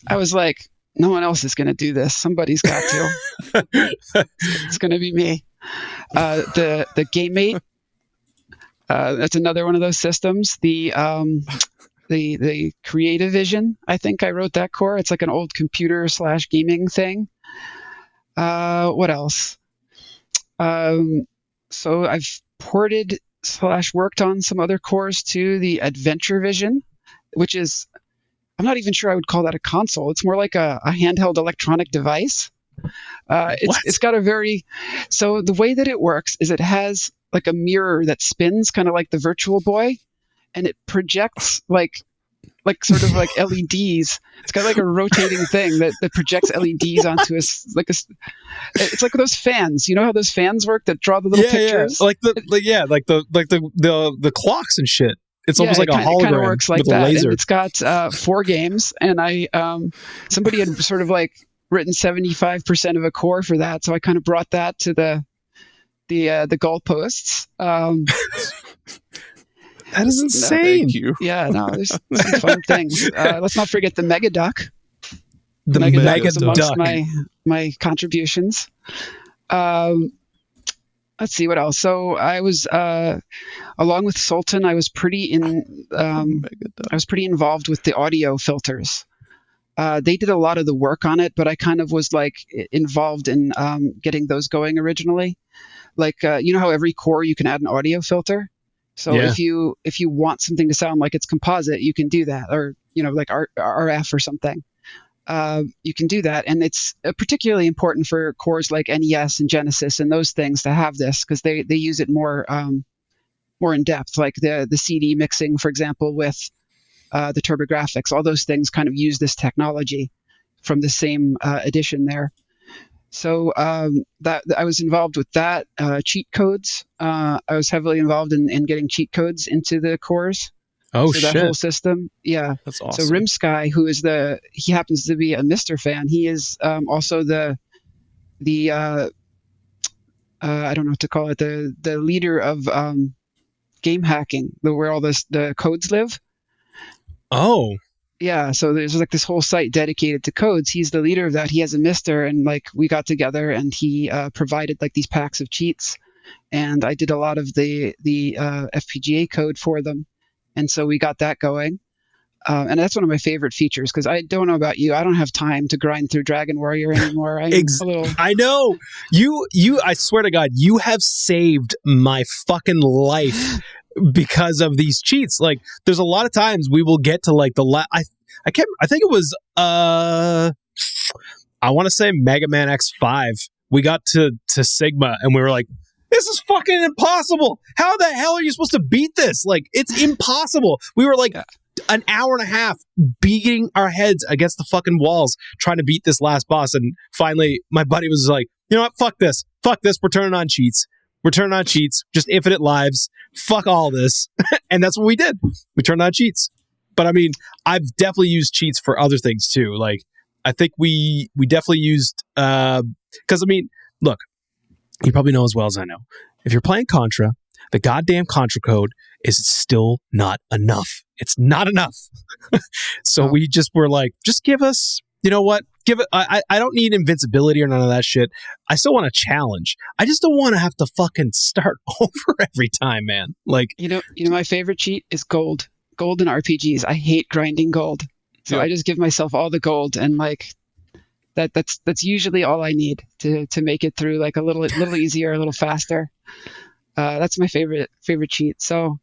I was like, no one else is going to do this. Somebody's got to. It's going to be me. The GameMate, that's another one of those systems. The Creative Vision, I think I wrote that core. It's like an old computer / gaming thing. What else? So I've ported / worked on some other cores too. The Adventure Vision, which is, I'm not even sure I would call that a console. It's more like a handheld electronic device. It's got a so the way that it works is it has like a mirror that spins kind of like the Virtual Boy, and it projects like sort of like LEDs. It's got like a rotating thing that projects LEDs onto it's like those fans. You know how those fans work that draw the little pictures? Yeah. Like the clocks and shit. It's almost like a hologram. It kind of works like that. Laser. And it's got 4 games, and somebody had sort of like written 75% of a core for that, so I kind of brought that to the goalposts. That is insane. Thank you. Yeah, no, there's some fun things. Let's not forget the Mega Duck. The Mega was amongst Duck. my contributions. Let's see what else. So I was, along with Sultan, I was pretty involved with the audio filters. They did a lot of the work on it, but I kind of was like involved in getting those going originally. Like you know how every core you can add an audio filter. So if you want something to sound like it's composite, you can do that, or like RF or something. You can do that, and it's particularly important for cores like NES and Genesis and those things to have this, because they use it more in depth, like the CD mixing, for example, with the TurboGrafx. All those things kind of use this technology from the same edition there. So that I was involved with that. Cheat codes. I was heavily involved in getting cheat codes into the cores. Oh, so that whole system, yeah. That's awesome. So Rimsky, who is he happens to be a MiSTer fan. He is also the I don't know what to call it, the leader of game hacking, where all the codes live. Oh. Yeah, so there's like this whole site dedicated to codes. He's the leader of that. He has a MiSTer, and like we got together, and he provided like these packs of cheats, and I did a lot of the FPGA code for them. And so we got that going. And that's one of my favorite features, because I don't know about you. I don't have time to grind through Dragon Warrior anymore. I know. I swear to God, you have saved my fucking life because of these cheats. Like, there's a lot of times we will get to like I think it was, I want to say Mega Man X5. We got to Sigma, and we were like, this is fucking impossible. How the hell are you supposed to beat this? Like, it's impossible. We were like an hour and a half beating our heads against the fucking walls trying to beat this last boss. And finally, my buddy was like, you know what? Fuck this. We're turning on cheats. Just infinite lives. Fuck all this. And that's what we did. We turned on cheats. But I mean, I've definitely used cheats for other things too. Like, I think we definitely used, because I mean, look, you probably know as well as I know, if you're playing Contra, the goddamn Contra code is still not enough. It's not enough. So we just were like, just give us, you know what? Give it. I don't need invincibility or none of that shit. I still want a challenge. I just don't want to have to fucking start over every time, man. Like, you know, my favorite cheat is gold. Gold in RPGs. I hate grinding gold. So I just give myself all the gold, and like that's usually all I need to make it through like a little easier, a little faster. That's my favorite cheat. So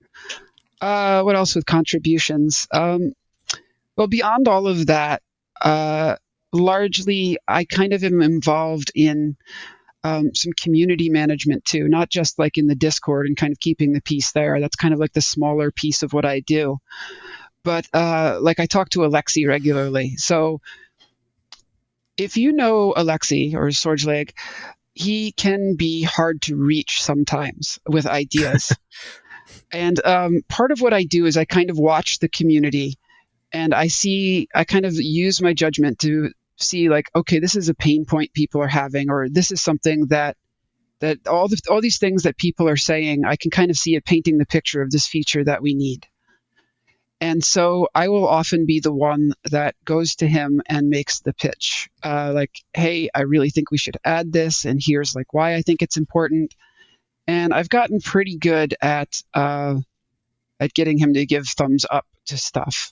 what else with contributions? Well, beyond all of that, largely I kind of am involved in some community management too, not just like in the Discord and kind of keeping the peace there. That's kind of like the smaller piece of what I do. But like I talk to Alexi regularly. So if you know Alexi or Sorgeleg, he can be hard to reach sometimes with ideas. And part of what I do is I kind of watch the community, and I kind of use my judgment to see like, okay, this is a pain point people are having, or this is something that all these things that people are saying, I can kind of see it painting the picture of this feature that we need. And so I will often be the one that goes to him and makes the pitch. Like, hey, I really think we should add this, and here's like why I think it's important. And I've gotten pretty good at getting him to give thumbs up to stuff.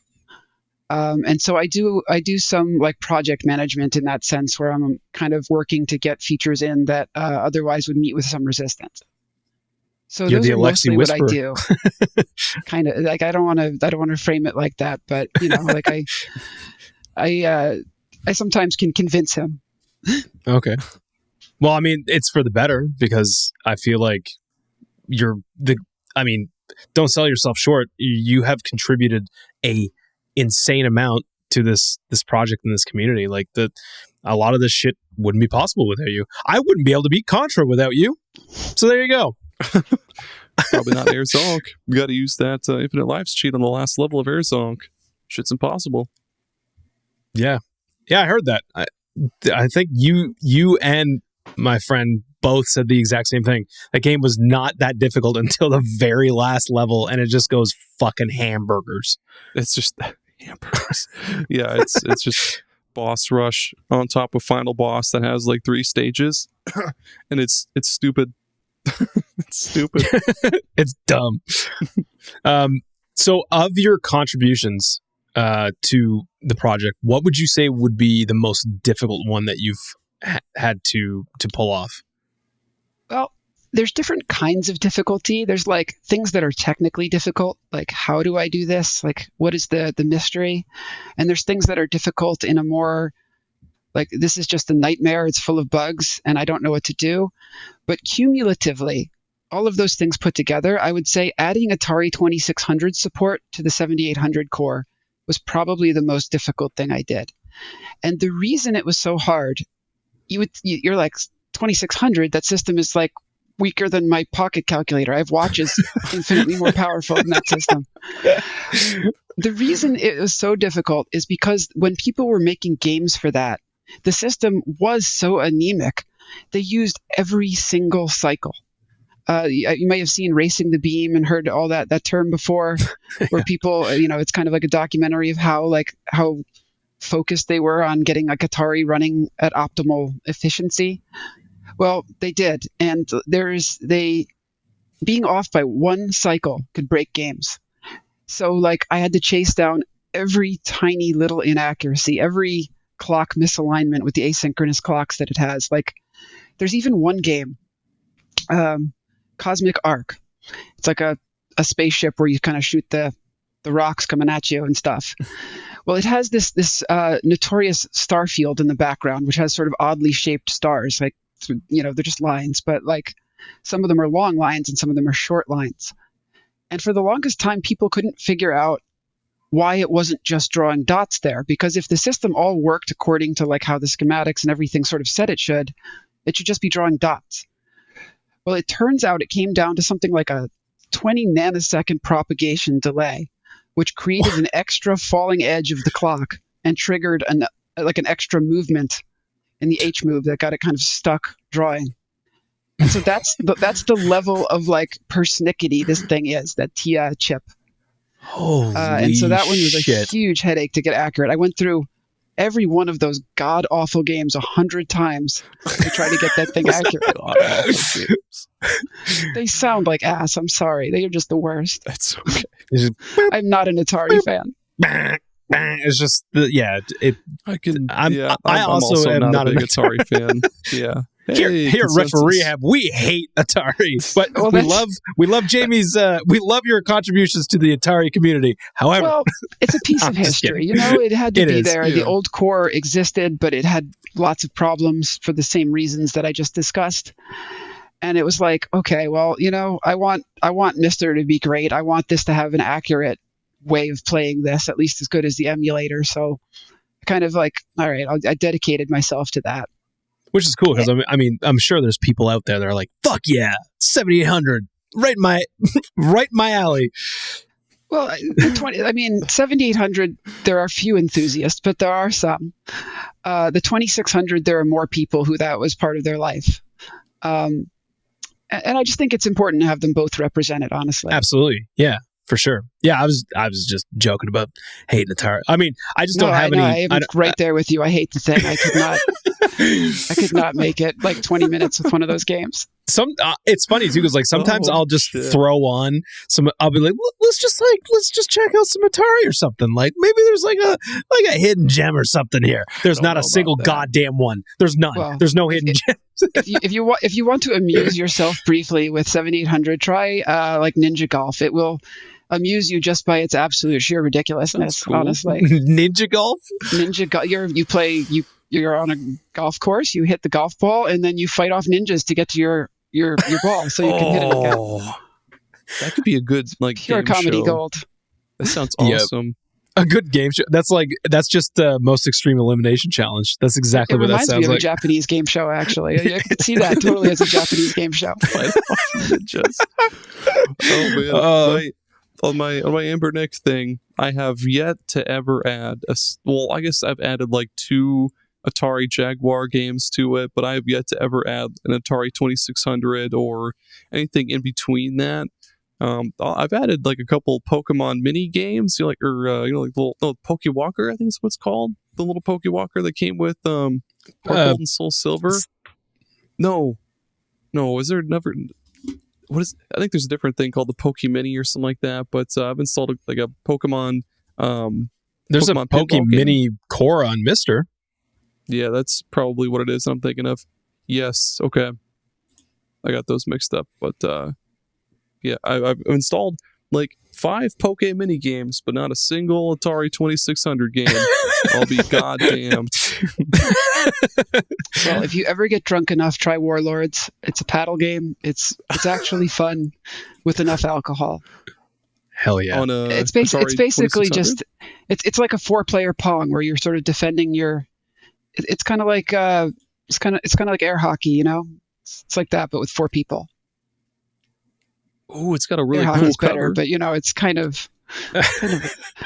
And so I do some like project management in that sense, where I'm kind of working to get features in that otherwise would meet with some resistance. So You're those are mostly whisperer. what I do. Kind of like I don't want to frame it like that, but you know, like I sometimes can convince him. Okay. Well, I mean, it's for the better, because I feel like don't sell yourself short. You have contributed a insane amount to this project and this community. Like, a lot of this shit wouldn't be possible without you. I wouldn't be able to beat Contra without you. So there you go. Probably not Airzonk. You got to use that infinite lives cheat on the last level of Airzonk. Shit's impossible. Yeah, I heard that. I think you and my friend both said the exact same thing. That game was not that difficult until the very last level, and it just goes fucking hamburgers. It's just hamburgers. Yeah, it's just boss rush on top of final boss that has like 3 stages, and it's stupid. It's stupid. It's dumb. So, of your contributions to the project, what would you say would be the most difficult one that you've had to pull off? Well, there's different kinds of difficulty. There's like things that are technically difficult, like how do I do this? Like what is the mystery? And there's things that are difficult in a more like this is just a nightmare. It's full of bugs and I don't know what to do. But cumulatively, all of those things put together, I would say adding Atari 2600 support to the 7800 core was probably the most difficult thing I did. And the reason it was so hard, you're like 2600, that system is like weaker than my pocket calculator. I have watches infinitely more powerful than that system. The reason it was so difficult is because when people were making games for that, the system was so anemic. They used every single cycle. You may have seen Racing the Beam and heard all that term before, where people, it's kind of like a documentary of how focused they were on getting like Atari running at optimal efficiency. Well, they did, and being off by one cycle could break games. So like I had to chase down every tiny little inaccuracy, every clock misalignment with the asynchronous clocks that it has. Like there's even one game, Cosmic Arc. It's like a spaceship where you kind of shoot the rocks coming at you and stuff. Well, it has this notorious star field in the background, which has sort of oddly shaped stars. Like, they're just lines, but like some of them are long lines and some of them are short lines. And for the longest time, people couldn't figure out why it wasn't just drawing dots there. Because if the system all worked according to like how the schematics and everything sort of said it should just be drawing dots. Well, it turns out it came down to something like a 20 nanosecond propagation delay, which created an extra falling edge of the clock and triggered an extra movement in the H move that got it kind of stuck drawing. And so that's the level of like persnickety this thing is, that TIA chip. Holy and so that one was a shit. huge headache to get accurate. I went through every one of those god awful games 100 times to try to get that thing accurate. They sound like ass. I'm sorry. They are just the worst. That's okay. I'm not an Atari fan. It's just I'm also am not a big an Atari fan. Yeah. Here at Rehab, we hate Atari, but we love Jamie's. We love your contributions to the Atari community. However, it's a piece of history. It had to be there. Yeah. The old core existed, but it had lots of problems for the same reasons that I just discussed. And it was like, okay, well, I want MiSTer to be great. I want this to have an accurate way of playing this, at least as good as the emulator. So, kind of like, all right, I dedicated myself to that. Which is cool because I'm sure there's people out there that are like, "Fuck yeah, 7800, right in my alley." Well, 7800. There are few enthusiasts, but there are some. The 2600, there are more people who that was part of their life, and I just think it's important to have them both represented. Honestly, absolutely, yeah. For sure. Yeah, I was just joking about hating Atari. I mean, I just don't have any. I'm right there with you. I hate the thing. I could not make it like 20 minutes with one of those games. It's funny too because like sometimes I'll just throw on some. I'll be like, let's just check out some Atari or something. Like maybe there's like a hidden gem or something here. There's not a single goddamn one. There's none. Well, there's no hidden gems. if you want to amuse yourself briefly with 7800, try like Ninja Golf. It will amuse you just by its absolute sheer ridiculousness. Cool. Honestly, Ninja Golf. You're on a golf course. You hit the golf ball, and then you fight off ninjas to get to your ball, so you can hit it again. That could be a good pure comedy gold. That sounds awesome. A good game show. That's just the most extreme elimination challenge. That's exactly what that sounds like. It reminds me of a Japanese game show. Actually, I could see that totally as a Japanese game show. Ninjas. Oh man. On my Anbernic thing, I have yet to ever add I guess I've added like 2 Atari Jaguar games to it, but I have yet to ever add an Atari 2600 or anything in between that. I've added like a couple Pokemon mini games, like little Pokewalker, I think is what it's called. The little Pokewalker that came with Gold and Soul Silver. No, is there never? What is? I think there's a different thing called the Pokemini or something like that. But I've installed a Pokemon. There's Pokemon a Pokemini core on MiSTer. Yeah, that's probably what it is. I'm thinking of. Yes, okay. I got those mixed up, but yeah, I've installed like 5 Poke Mini games, but not a single Atari 2600 game. I'll be goddamned. Well, if you ever get drunk enough, try Warlords. It's a paddle game. It's actually fun with enough alcohol. Hell yeah! It's basically just it's like a 4-player Pong where you're sort of defending your. It's kind of like it's kind of like air hockey, you know. It's like that, but with 4 people. Oh, it's got a really air cool hockey's cover. better, but you know, it's kind of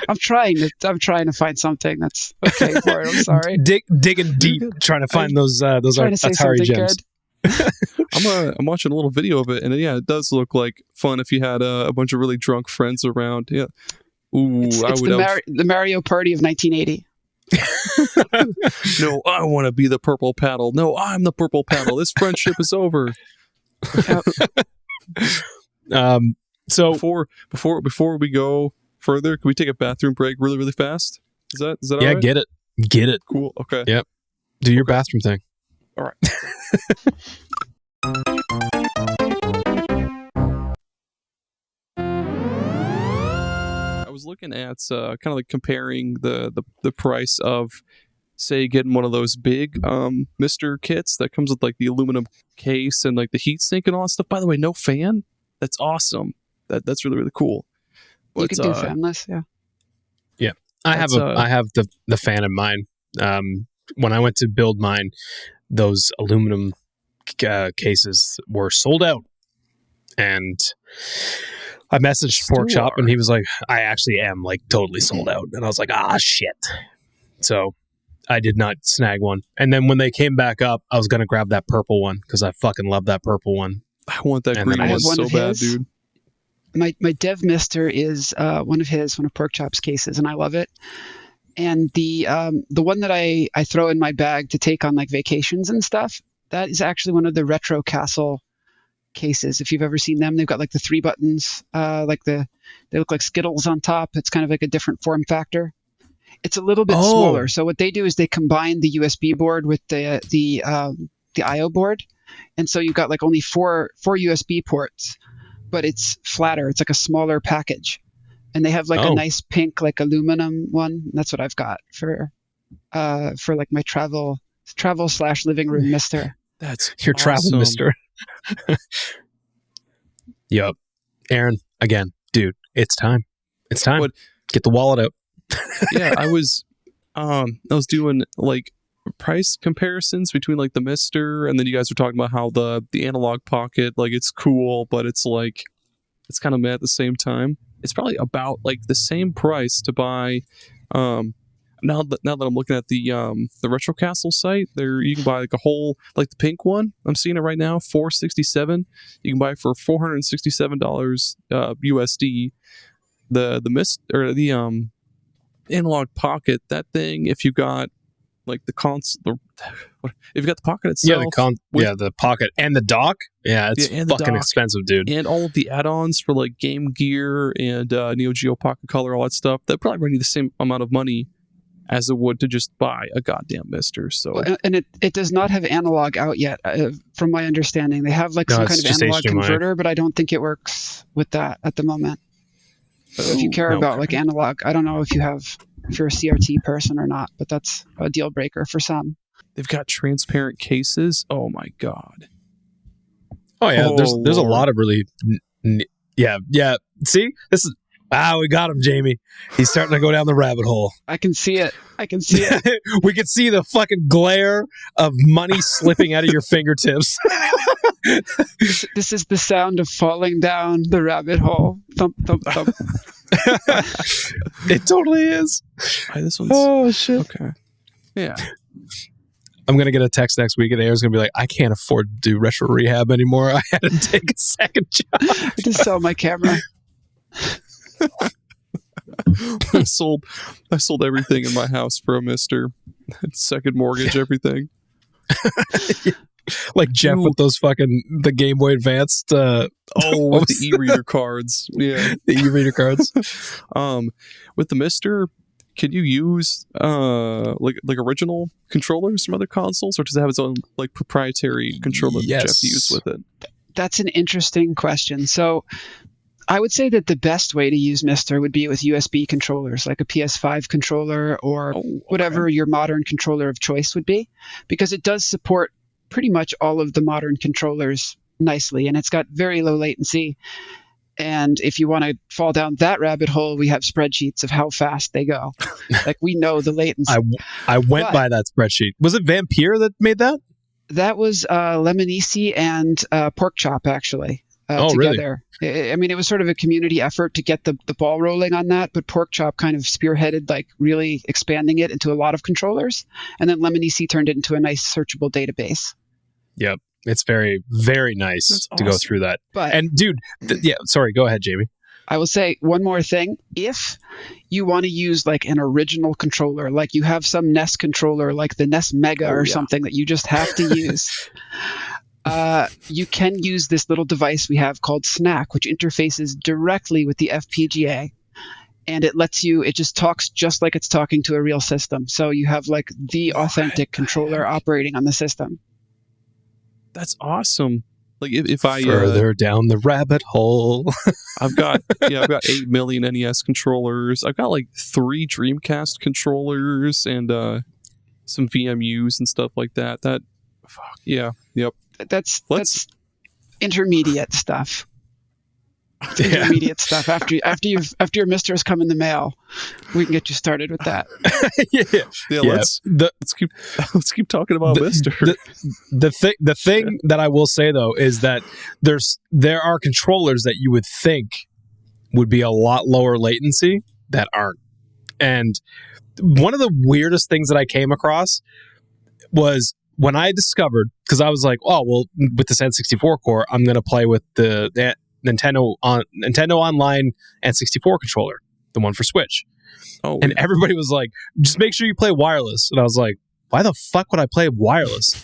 I'm trying to find something that's okay for it. I'm sorry. Digging deep, trying to find those Atari gems. I'm watching a little video of it, and yeah, it does look like fun if you had a bunch of really drunk friends around. Yeah. Ooh, it's the Mario Party of 1980. No, I want to be the purple paddle. No, I'm the purple paddle. This friendship is over. So before we go further, can we take a bathroom break really, really fast? Is that yeah, all right? Get it. Cool. Okay. Yep. Do your bathroom thing. All right. I was looking at kind of like comparing the price of, say, getting one of those big MiSTer kits that comes with like the aluminum case and like the heat sink and all that stuff. By the way, no fan. That's awesome. That's really, really cool. But, you can do fanless, yeah. Yeah, I have the fan in mine. When I went to build mine, those aluminum cases were sold out, and I messaged Pork Chop, and he was like, "I actually am like totally sold out," and I was like, "Ah, shit." So I did not snag one, and then when they came back up, I was gonna grab that purple one because I fucking love that purple one. I want that green one so bad, dude. My Dev MiSTer is one of Pork Chop's cases, and I love it. And the one that I throw in my bag to take on like vacations and stuff, that is actually one of the Retro Castle cases. If you've ever seen them, they've got like the 3 buttons, they look like Skittles on top. It's kind of like a different form factor. It's a little bit smaller. So what they do is they combine the USB board with the I/O board. And so you've got like only four USB ports, but it's flatter. It's like a smaller package. And they have like a nice pink, like aluminum one. That's what I've got for like my travel / living room MiSTer. That's your travel MiSTer. Yup. Aaron, again, dude, it's time. It's time. Get the wallet out. Yeah, I was doing like price comparisons between like the MiSTer, and then you guys were talking about how the Analogue Pocket, like it's cool, but it's like it's kind of meh at the same time. It's probably about like the same price to buy. Now that I'm looking at the Retro Castle site, there you can buy like a whole, like the pink one. I'm seeing it right now, $467. You can buy it for $467 USD. The MiSTer or the Analogue Pocket, that thing, if you got like the console, if you got the Pocket itself, the Pocket and the dock, it's fucking expensive, dude. And all of the add-ons for like Game Gear and Neo Geo Pocket Color, all that stuff, that probably run you the same amount of money as it would to just buy a goddamn MiSTer. So, and it does not have analog out yet, from my understanding. They have like some kind of analog converter, but I don't think it works with that at the moment. But if you care about like analog, I don't know if you're a CRT person or not, but that's a deal breaker for some. They've got transparent cases. Oh my god. Oh yeah, there's a lot of really yeah. See, this is we got him, Jamie. He's starting to go down the rabbit hole. I can see it. We can see the fucking glare of money slipping out of your fingertips. This is the sound of falling down the rabbit hole. Thump, thump, thump. It totally is. This one's shit. Okay. Yeah. I'm going to get a text next week and Aaron's going to be like, I can't afford to do retro rehab anymore. I had to take a second job. I just sell my camera. I sold everything in my house for a MiSTer. Second mortgage, everything. Like Jeff with those the Game Boy Advanced. With the e-reader cards. Yeah. The e-reader cards. With the MiSTer, can you use like original controllers from other consoles, or does it have its own like proprietary controller that you have to use with it? That's an interesting question. So I would say that the best way to use MiSTer would be with USB controllers, like a PS5 controller or whatever your modern controller of choice would be, because it does support pretty much all of the modern controllers nicely, and it's got very low latency. And if you want to fall down that rabbit hole, we have spreadsheets of how fast they go. Like, we know the latency. I went by that spreadsheet. Was it Vampire that made that? That was Lemonisi and Pork Chop, actually, together. Really? I mean, it was sort of a community effort to get the ball rolling on that, but Pork Chop kind of spearheaded, like, really expanding it into a lot of controllers. And then Lemonisi turned it into a nice searchable database. Yep. It's very, very nice to go through that. But, and dude, sorry, go ahead, Jamie. I will say one more thing. If you want to use like an original controller, like you have some NES controller, like the NES Mega or something that you just have to use, you can use this little device we have called Snack, which interfaces directly with the FPGA. And it just talks just like it's talking to a real system. So you have like the authentic controller operating on the system. That's awesome. Like if I further down the rabbit hole, I've got 8 million NES controllers. I've got like 3 Dreamcast controllers and some VMUs and stuff like that. That's intermediate stuff. Intermediate stuff. After your MiSTers come in the mail, we can get you started with that. Let's keep talking about MiSTer. The thing that I will say though is that there are controllers that you would think would be a lot lower latency that aren't. And one of the weirdest things that I came across was when I discovered, because I was like, oh well, with this N64 core, I'm going to play with the Nintendo Online N64 controller, the one for Switch. And everybody was like, just make sure you play wireless. And I was like, why the fuck would I play wireless?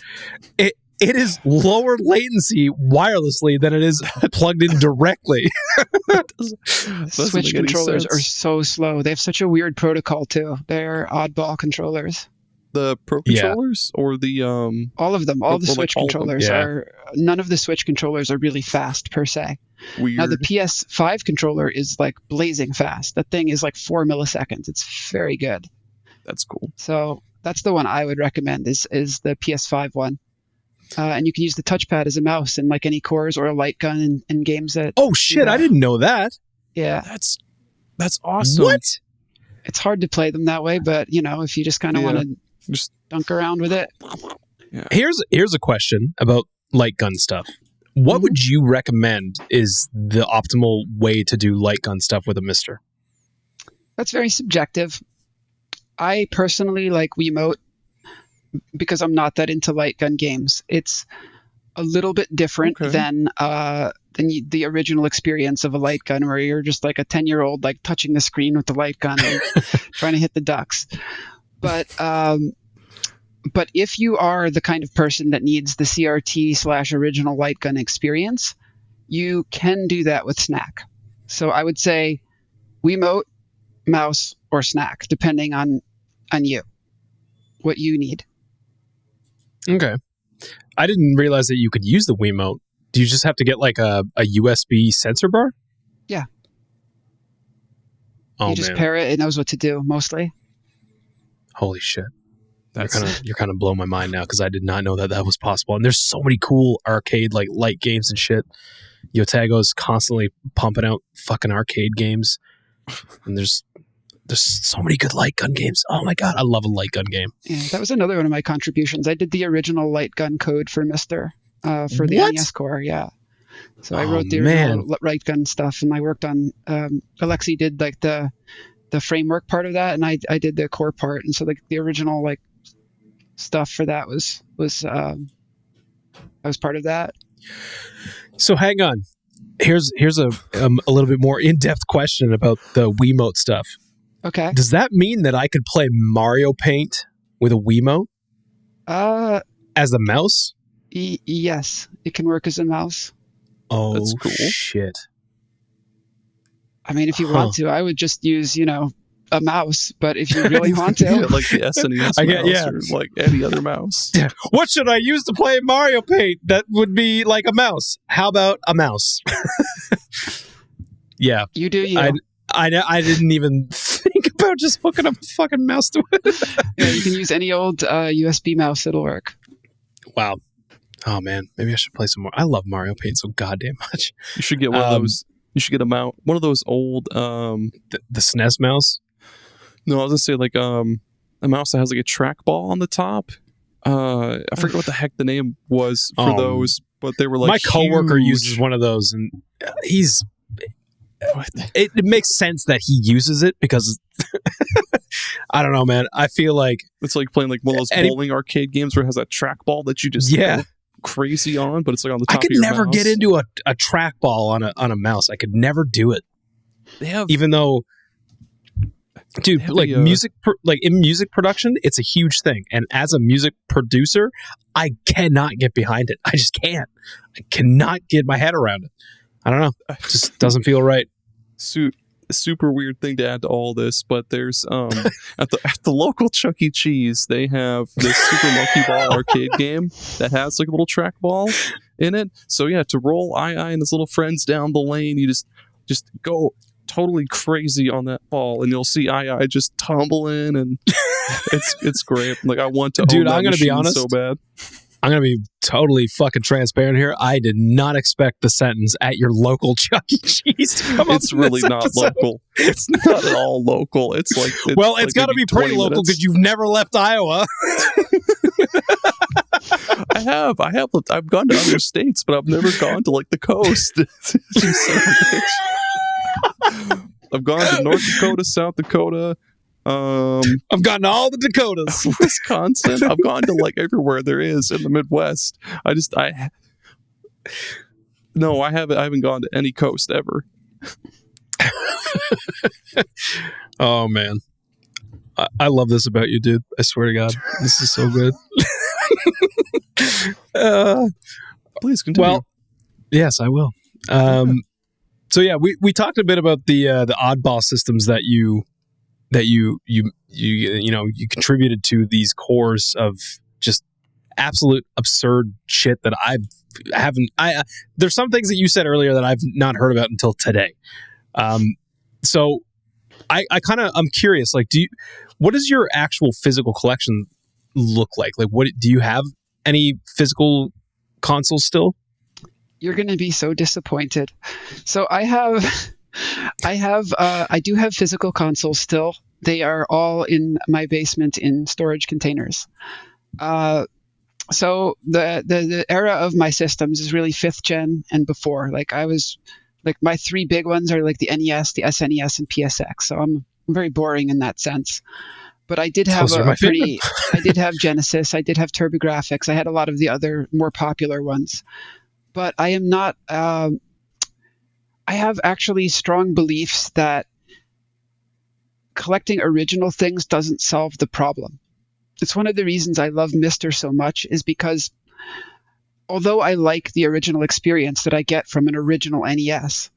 It is lower latency wirelessly than it is plugged in directly. Switch controllers are so slow. They have such a weird protocol too. They're oddball controllers. The Pro controllers or the all of them, all the Switch controllers are. None of the Switch controllers are really fast per se. Weird. Now the PS5 controller is like blazing fast. That thing is like 4 milliseconds. It's very good. That's cool. So that's the one I would recommend is the PS5 one. And you can use the touchpad as a mouse in like any cores or a light gun in games that. Oh shit! I didn't know that. Yeah, that's awesome. What? It's hard to play them that way, but if you just kind of want to just dunk around with it. Yeah. Here's a question about light gun stuff. What would you recommend is the optimal way to do light gun stuff with a MiSTer? That's very subjective. I personally like Wiimote because I'm not that into light gun games. It's a little bit different than the original experience of a light gun, where you're just like a 10-year-old like touching the screen with the light gun and trying to hit the ducks. But if you are the kind of person that needs the CRT/original light gun experience, you can do that with Snack. So I would say Wiimote, mouse, or Snack, depending on you, what you need. Okay. I didn't realize that you could use the Wiimote. Do you just have to get like a USB sensor bar? Yeah. Oh, you just pair it. It knows what to do, mostly. Holy shit. You're kind of blowing my mind now because I did not know that was possible. And there's so many cool arcade like light games and shit. Yotago's constantly pumping out fucking arcade games, and there's so many good light gun games. Oh my god, I love a light gun game. Yeah, that was another one of my contributions. I did the original light gun code for MiSTer for the NES core. Yeah, so I wrote the original light gun stuff, and I worked on. Alexi did like the framework part of that, and I did the core part. And so the original like stuff for that was I was part of that. So hang on. Here's a little bit more in-depth question about the Wiimote stuff. Okay. Does that mean that I could play Mario Paint with a Wiimote as a mouse? Yes, it can work as a mouse. Oh, That's cool. Shit. I mean, if you want to, I would just use, a mouse. But if you really want to, like the SNES mouse or like any other mouse. What should I use to play Mario Paint that would be like a mouse? How about a mouse? Yeah. You do you. I didn't even think about just hooking up a fucking mouse to it. Yeah, you can use any old USB mouse. It'll work. Wow. Oh, man. Maybe I should play some more. I love Mario Paint so goddamn much. You should get one of those. You should get one of those old... the SNES mouse? No, I was going to say like a mouse that has like a trackball on the top. I forget what the heck the name was for those, but they were like my coworker huge. uses one of those, and it makes sense that he uses it because I don't know, man. I feel like it's like playing like one of those bowling arcade games where it has that trackball that you just go crazy on, but it's like on the top. I could never get into a trackball on a mouse. I could never do it. Even though, dude, like music, like in music production, it's a huge thing. And as a music producer, I cannot get behind it. I just can't. I cannot get my head around it. I don't know. It just doesn't feel right. Super weird thing to add to all this, but there's at the local Chuck E. Cheese, they have this Super Monkey Ball arcade game that has like a little trackball in it. So yeah, to roll I and his little friends down the lane, you just go totally crazy on that ball, and you'll see I just tumble in, and it's great. Like I want to, dude. Own that I'm gonna be machine honest. so bad. I'm going to be totally fucking transparent here. I did not expect the sentence at your local Chuck E. Cheese to come up. It's really not local. It's not at all local. It's like it's got to be pretty local because you've never left Iowa. I have. I've gone to other states, but I've never gone to like the coast. I've gone to North Dakota, South Dakota. I've gone to all the Dakotas, Wisconsin. I've gone to like everywhere there is in the Midwest. I haven't gone to any coast ever. Oh man, I love this about you, dude. I swear to God, this is so good. Please continue. Well, yes, I will. So yeah, we talked a bit about the oddball systems that you contributed to these cores of just absolute absurd shit that there's some things that you said earlier that I've not heard about until today. So I'm curious, like, what does your actual physical collection look like? Like, what do you have any physical consoles still? You're going to be so disappointed. So I do have physical consoles still. They are all in my basement in storage containers. So the era of my systems is really 5th gen and before. Like my 3 big ones are like the NES, the SNES, and PSX. So I'm very boring in that sense. But I did have I did have Genesis. I did have TurboGrafx. I had a lot of the other more popular ones. But I am not. I have actually strong beliefs that collecting original things doesn't solve the problem. It's one of the reasons I love MiSTer so much, is because although I like the original experience that I get from an original NES,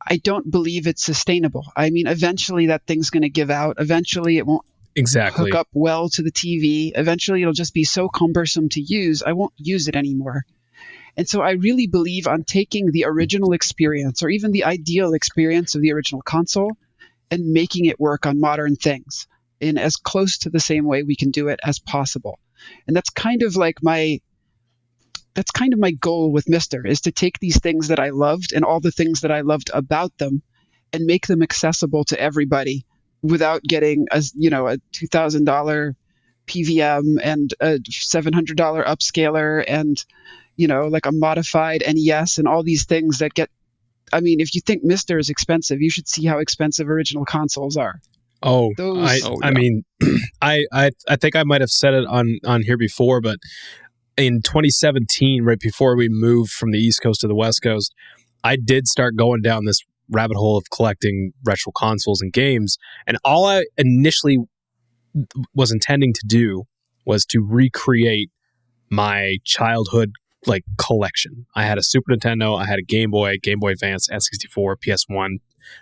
I don't believe it's sustainable. I mean, eventually that thing's going to give out. Eventually it won't hook up well to the TV. Eventually it'll just be so cumbersome to use, I won't use it anymore. And so I really believe on taking the original experience, or even the ideal experience of the original console, and making it work on modern things in as close to the same way we can do it as possible. And that's kind of like my goal with MiSTer, is to take these things that I loved and all the things that I loved about them and make them accessible to everybody without getting a $2,000 PVM and a $700 upscaler and like a modified NES and all these things that get. I mean, if you think MiSTer is expensive, you should see how expensive original consoles are. Oh, Those. I mean, I think I might have said it on here before, but in 2017, right before we moved from the East Coast to the West Coast, I did start going down this rabbit hole of collecting retro consoles and games. And all I initially was intending to do was to recreate my childhood like collection. I had a Super Nintendo, I had a Game Boy Advance, N64, PS1,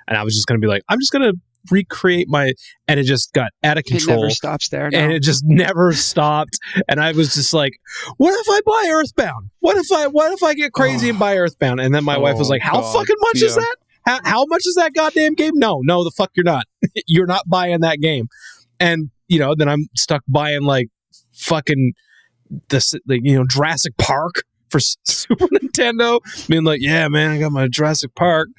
and I was just going to be like, I'm just going to recreate and it just got out of control. It never stops there. No. And it just never stopped. And I was just like, what if I buy Earthbound? What if I get crazy and buy Earthbound? And then my wife was like, how fucking much is that? How much is that goddamn game? No, the fuck you're not. You're not buying that game. And, then I'm stuck buying like fucking Jurassic Park for Super Nintendo, being like, yeah, man, I got my Jurassic Park.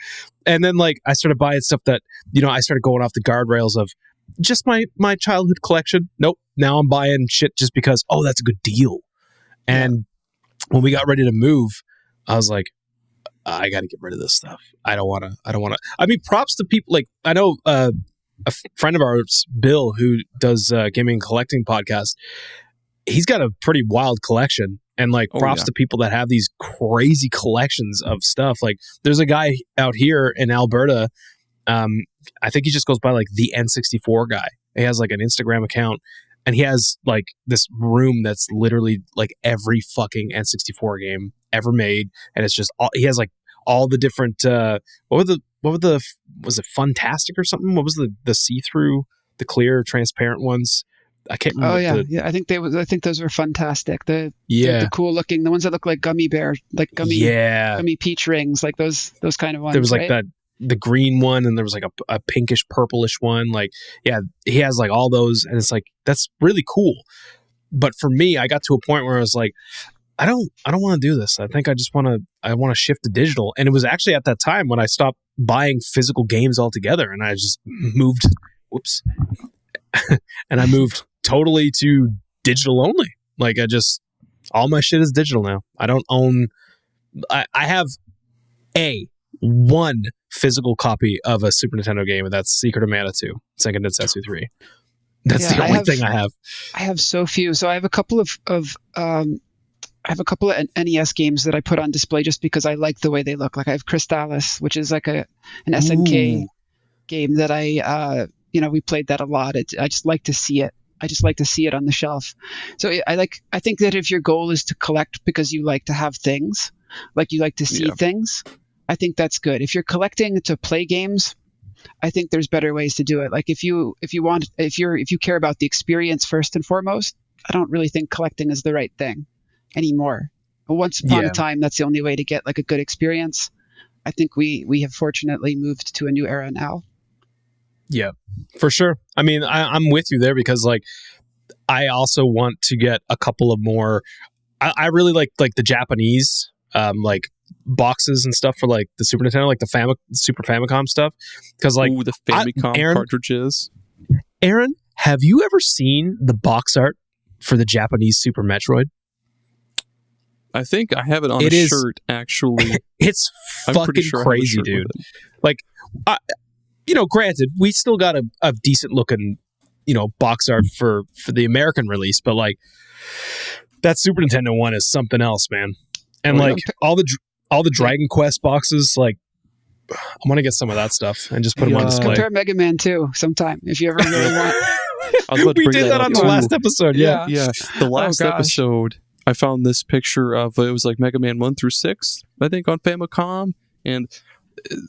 And then like I started buying stuff that, I started going off the guardrails of just my childhood collection. Nope. Now I'm buying shit just because, that's a good deal. And when we got ready to move, I was like, I got to get rid of this stuff. I don't want to. I mean, props to people. Like, I know a friend of ours, Bill, who does gaming and collecting podcast. He's got a pretty wild collection. And like props to people that have these crazy collections of stuff. Like there's a guy out here in Alberta. I think he just goes by like the N64 guy. He has like an Instagram account and he has like this room that's literally like every fucking N64 game ever made. And it's just he has like all the different was it Funtastic or something? What was the see-through, the clear, transparent ones? I can't remember. Oh yeah, I think those were fantastic. The cool looking, the ones that look like gummy bear, like gummy peach rings, like those kind of ones. There was like the green one, and there was like a pinkish purplish one. Like he has like all those, and it's like that's really cool. But for me, I got to a point where I was like, I don't want to do this. I think I want to shift to digital. And it was actually at that time when I stopped buying physical games altogether, and I just moved. Whoops. And I moved totally to digital only. Like all my shit is digital now. I don't own. I have one physical copy of a Super Nintendo game, and that's Secret of Mana 2, Sengoku Densetsu 3. That's the only thing I have. I have so few. So I have a couple of NES games that I put on display just because I like the way they look. Like I have Crystallis, which is like an SNK game that we played that a lot. I just like to see it. I just like to see it on the shelf. So I think that if your goal is to collect because you like to have things, like you like to see things, I think that's good. If you're collecting to play games, I think there's better ways to do it. Like if you care about the experience first and foremost, I don't really think collecting is the right thing anymore. But once upon a time, that's the only way to get like a good experience. I think we have fortunately moved to a new era now. Yeah, for sure. I mean, I'm with you there because like I also want to get a couple of more. I really like the Japanese like boxes and stuff for like the Super Nintendo, like the Super Famicom stuff. Because like the Famicom cartridges. Aaron, have you ever seen the box art for the Japanese Super Metroid? I think I have it on a shirt. Actually, it's fucking crazy, dude. Like. Granted, we still got a decent looking, box art for the American release, but like that Super Nintendo one is something else, man. And all the Dragon Quest boxes, like I want to get some of that stuff and just put them on display. Compare Mega Man 2 sometime if you ever really want. We did that on the last episode. Yeah. The last episode, I found this picture of it was like Mega Man 1 through 6, I think, on Famicom, and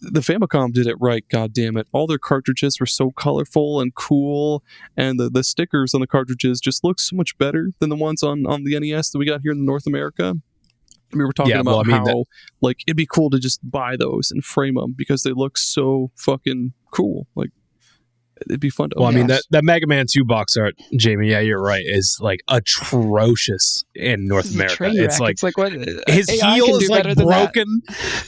the Famicom did it right, god damn it. All their cartridges were so colorful and cool, and the stickers on the cartridges just look so much better than the ones on the NES that we got here in North America. We were talking about how like it'd be cool to just buy those and frame them because they look so fucking cool. Like it'd be fun to I mean that Mega Man 2 box art, Jamie, yeah, you're right, is like atrocious in North America. It's like what his heel is like broken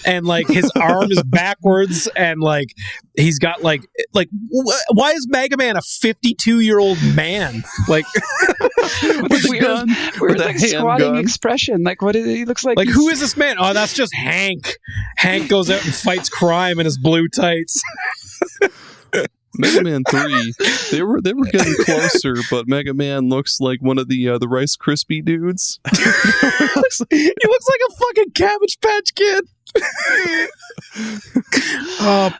and like his arm is backwards and like he's got like why is Mega Man a 52-year-old man? Like with weird like squatting expression. Like what is he looks like? Like who is this man? Oh, that's just Hank. Hank goes out and fights crime in his blue tights. Mega Man 3, they were getting closer, but Mega Man looks like one of the Rice Krispie dudes. He looks like a fucking Cabbage Patch Kid.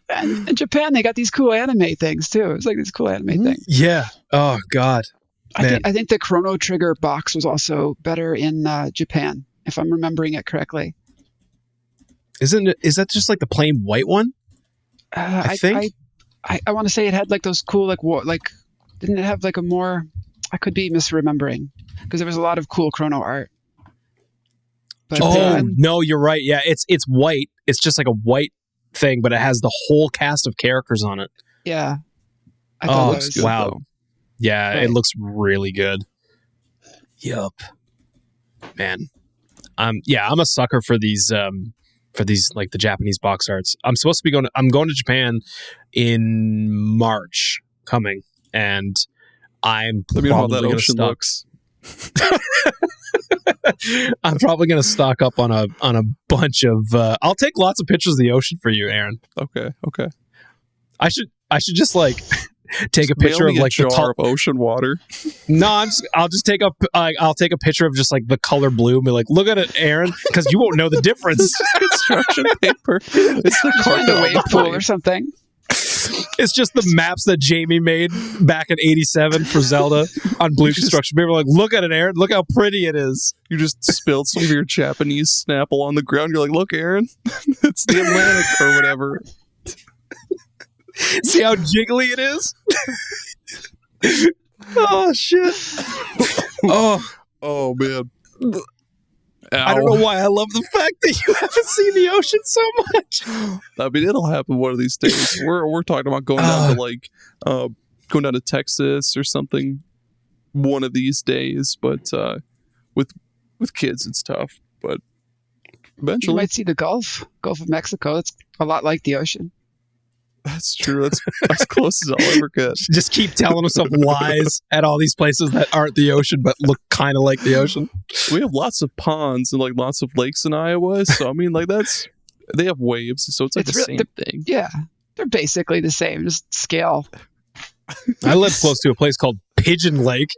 And in Japan, they got these cool anime things too. It's like these cool anime things. Yeah. Oh God. I think the Chrono Trigger box was also better in Japan, if I'm remembering it correctly. Is that just like the plain white one? I think. I want to say it had like those cool like didn't it have like a more? I could be misremembering because there was a lot of cool Chrono art. But, no, you're right. Yeah, it's white. It's just like a white thing, but it has the whole cast of characters on it. Yeah. I thought that was good, wow. though. Yeah, Right. It looks really good. Yup. Man. I'm a sucker for these like the Japanese box arts. I'm going to Japan in March coming, and I'm Let me know how probably that going to ocean stock. looks. I'm probably going to stock up on a bunch of I'll take lots of pictures of the ocean for you, Aaron. Okay. I should just like take a Mail picture me of like a the jar of ocean water. No, I'll just take I'll take a picture of just like the color blue and be like, look at it, Aaron, because you won't know the difference. Construction paper. It's the Find carpet a on wave the pool plane. or something. It's just the maps that Jamie made back in '87 for Zelda on blue construction paper. Like, look at it, Aaron. Look how pretty it is. You just spilled some of your Japanese Snapple on the ground. You're like, look, Aaron, it's the Atlantic or whatever. See how jiggly it is? Oh shit! Oh man. I don't know why I love the fact that you haven't seen the ocean so much. I mean, it'll happen one of these days. We're talking about going down to going down to Texas or something one of these days. But with kids, it's tough. But You eventually, might see the Gulf of Mexico. It's a lot like the ocean. that's true. That's as close as I'll ever get. Just keep telling himself lies at all these places that aren't the ocean but look kind of like the ocean. We have lots of ponds and like lots of lakes in Iowa. So I mean, like they have waves, so it's like It's the really- same thing. Yeah, they're basically the same, just scale. I live close to a place called Pigeon Lake.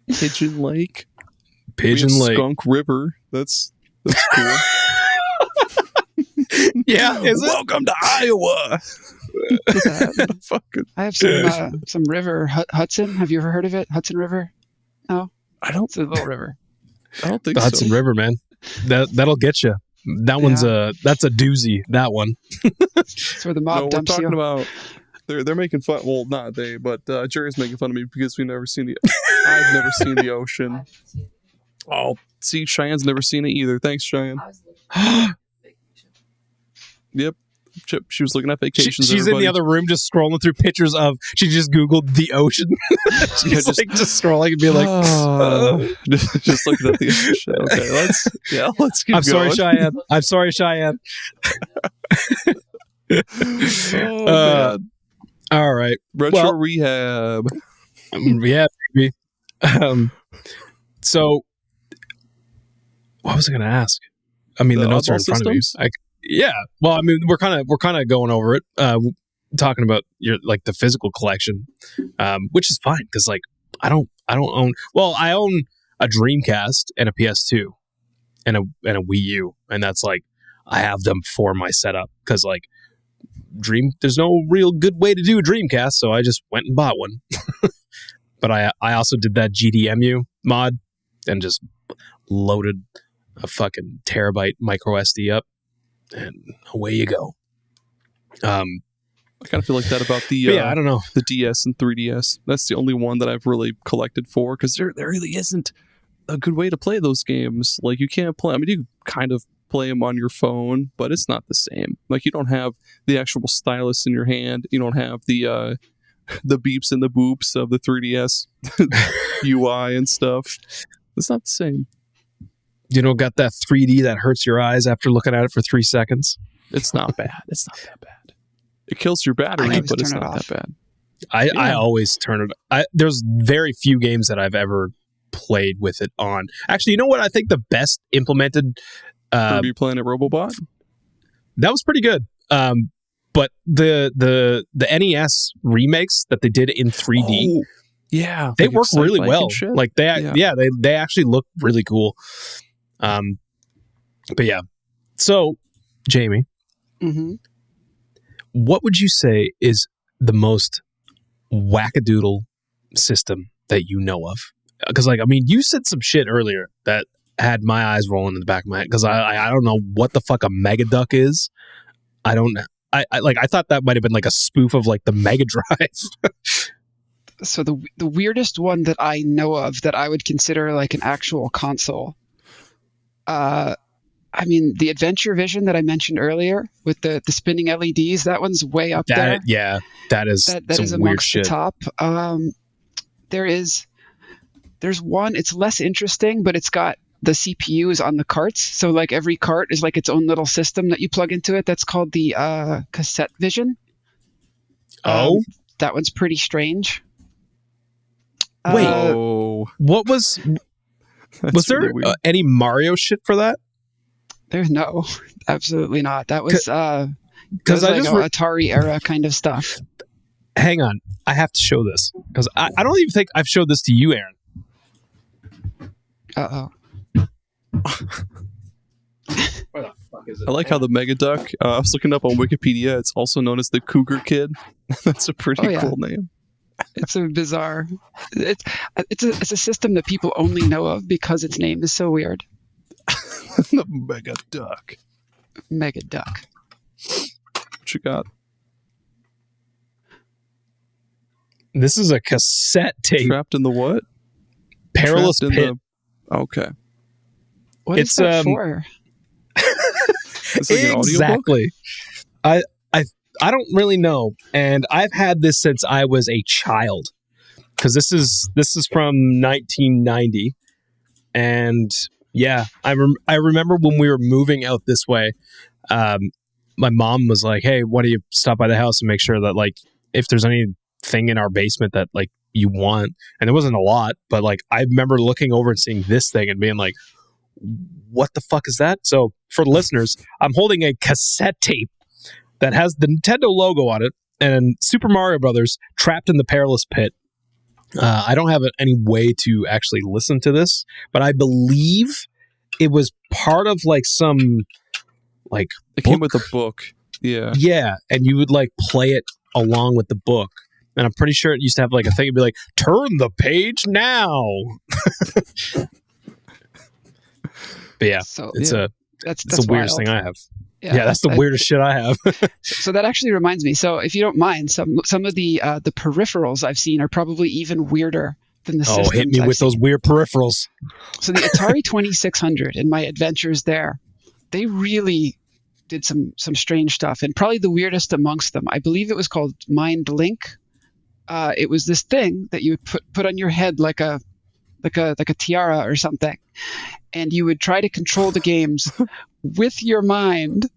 Pigeon Lake, Pigeon we have Lake. Skunk River. That's cool. Yeah, is it? Welcome to Iowa. Fucking, I have some river, Hudson. Have you ever heard of it? Hudson River? No, I don't it's a little river. think The Hudson so. River, man. That'll get you. That one's that's a doozy. That one. It's where the mob No, we're dumps talking you. about they're making fun. Well, not they, but Jerry's making fun of me because I've never seen the ocean. Oh, see, Cheyenne's never seen it either. Thanks, Cheyenne. Yep. She was looking at vacations. She's in the other room just scrolling through pictures of. She just Googled the ocean. She's just scrolling and be like, just looking at the ocean. Okay, let's keep I'm going. sorry, Cheyenne. I'm sorry, Cheyenne. Oh, man. All right. Retro Rehab. Yeah, baby. So, what was I going to ask? I mean, the notes are in front of me. Yeah. Well, I mean, we're kind of going over it, talking about the physical collection, which is fine because like I don't own. Well, I own a Dreamcast and a PS2 and a Wii U, and that's like I have them for my setup because like there's no real good way to do a Dreamcast, so I just went and bought one. But I also did that GDMU mod and just loaded a fucking terabyte micro SD up. And away you go. I kind of feel like that about the I don't know, the DS and 3DS. That's the only one that I've really collected for because there really isn't a good way to play those games. Like you can't play. I mean, you kind of play them on your phone, but it's not the same. Like you don't have the actual stylus in your hand. You don't have the beeps and the boops of the 3DS UI and stuff. It's not the same. You don't got that 3D that hurts your eyes after looking at it for 3 seconds. It's not bad. It's not that bad. It kills your battery, but it's not that bad. I always turn it. There's very few games that I've ever played with it on. Actually, you know what? I think the best implemented Kirby Planet Robobot. that was pretty good. but the NES remakes that they did in 3D, yeah, they like work really Excite well. and shit. Like they actually look really cool. But yeah, so Jamie, Mm-hmm. what would you say is the most wackadoodle system that you know of? Because, like, I mean, you said some shit earlier that had my eyes rolling in the back of my head. Because I don't know what the fuck a Mega Duck is. I don't. I thought that might have been like a spoof of like the Mega Drive. So the weirdest one that I know of that I would consider like an actual console. I mean, the Adventure Vision that I mentioned earlier with the spinning LEDs, that one's way up there. Yeah, that is that some is weird amongst shit. the top. There's one, it's less interesting, but it's got the CPUs on the carts. So like every cart is like its own little system that you plug into it. That's called the Cassette Vision. That one's pretty strange. Wait, what was there really any Mario shit for that? There's no, absolutely not. That was because I like just Atari era kind of stuff. Hang on, I have to show this because I don't even think I've showed this to you, Aaron. Uh-oh. Where the fuck is it? I like how the Mega Duck, I was looking up on Wikipedia, it's also known as the Cougar Kid. That's a pretty cool name. It's a bizarre. It's a system that people only know of because its name is so weird. The Mega Duck. Mega Duck. What you got? This is a cassette tape. Trapped in the what? Perilous Trapped Pit. Okay. What is that for? It's like an audiobook? Exactly. I don't really know, and I've had this since I was a child because this is from 1990, and yeah, I remember when we were moving out this way, my mom was like, "Hey, why don't you stop by the house and make sure that like if there's anything in our basement that like you want," and there wasn't a lot, but like I remember looking over and seeing this thing and being like, "What the fuck is that?" So for the listeners, I'm holding a cassette tape that has the Nintendo logo on it and Super Mario Brothers Trapped in the Perilous Pit. I don't have any way to actually listen to this, but I believe it was part of like some like it came with a book. Yeah. Yeah, and you would like play it along with the book. And I'm pretty sure it used to have like a thing it'd be like, turn the page now. But yeah, So, it's that's the weirdest wild. thing I have. Yeah, that's the weirdest shit I have. So that actually reminds me. So if you don't mind, some of the peripherals I've seen are probably even weirder than the systems. Oh, hit me with those weird peripherals. So the Atari 2600 and my adventures there, they really did some strange stuff. And probably the weirdest amongst them, I believe it was called Mind Link. It was this thing that you would put on your head like a tiara or something, and you would try to control the games with your mind.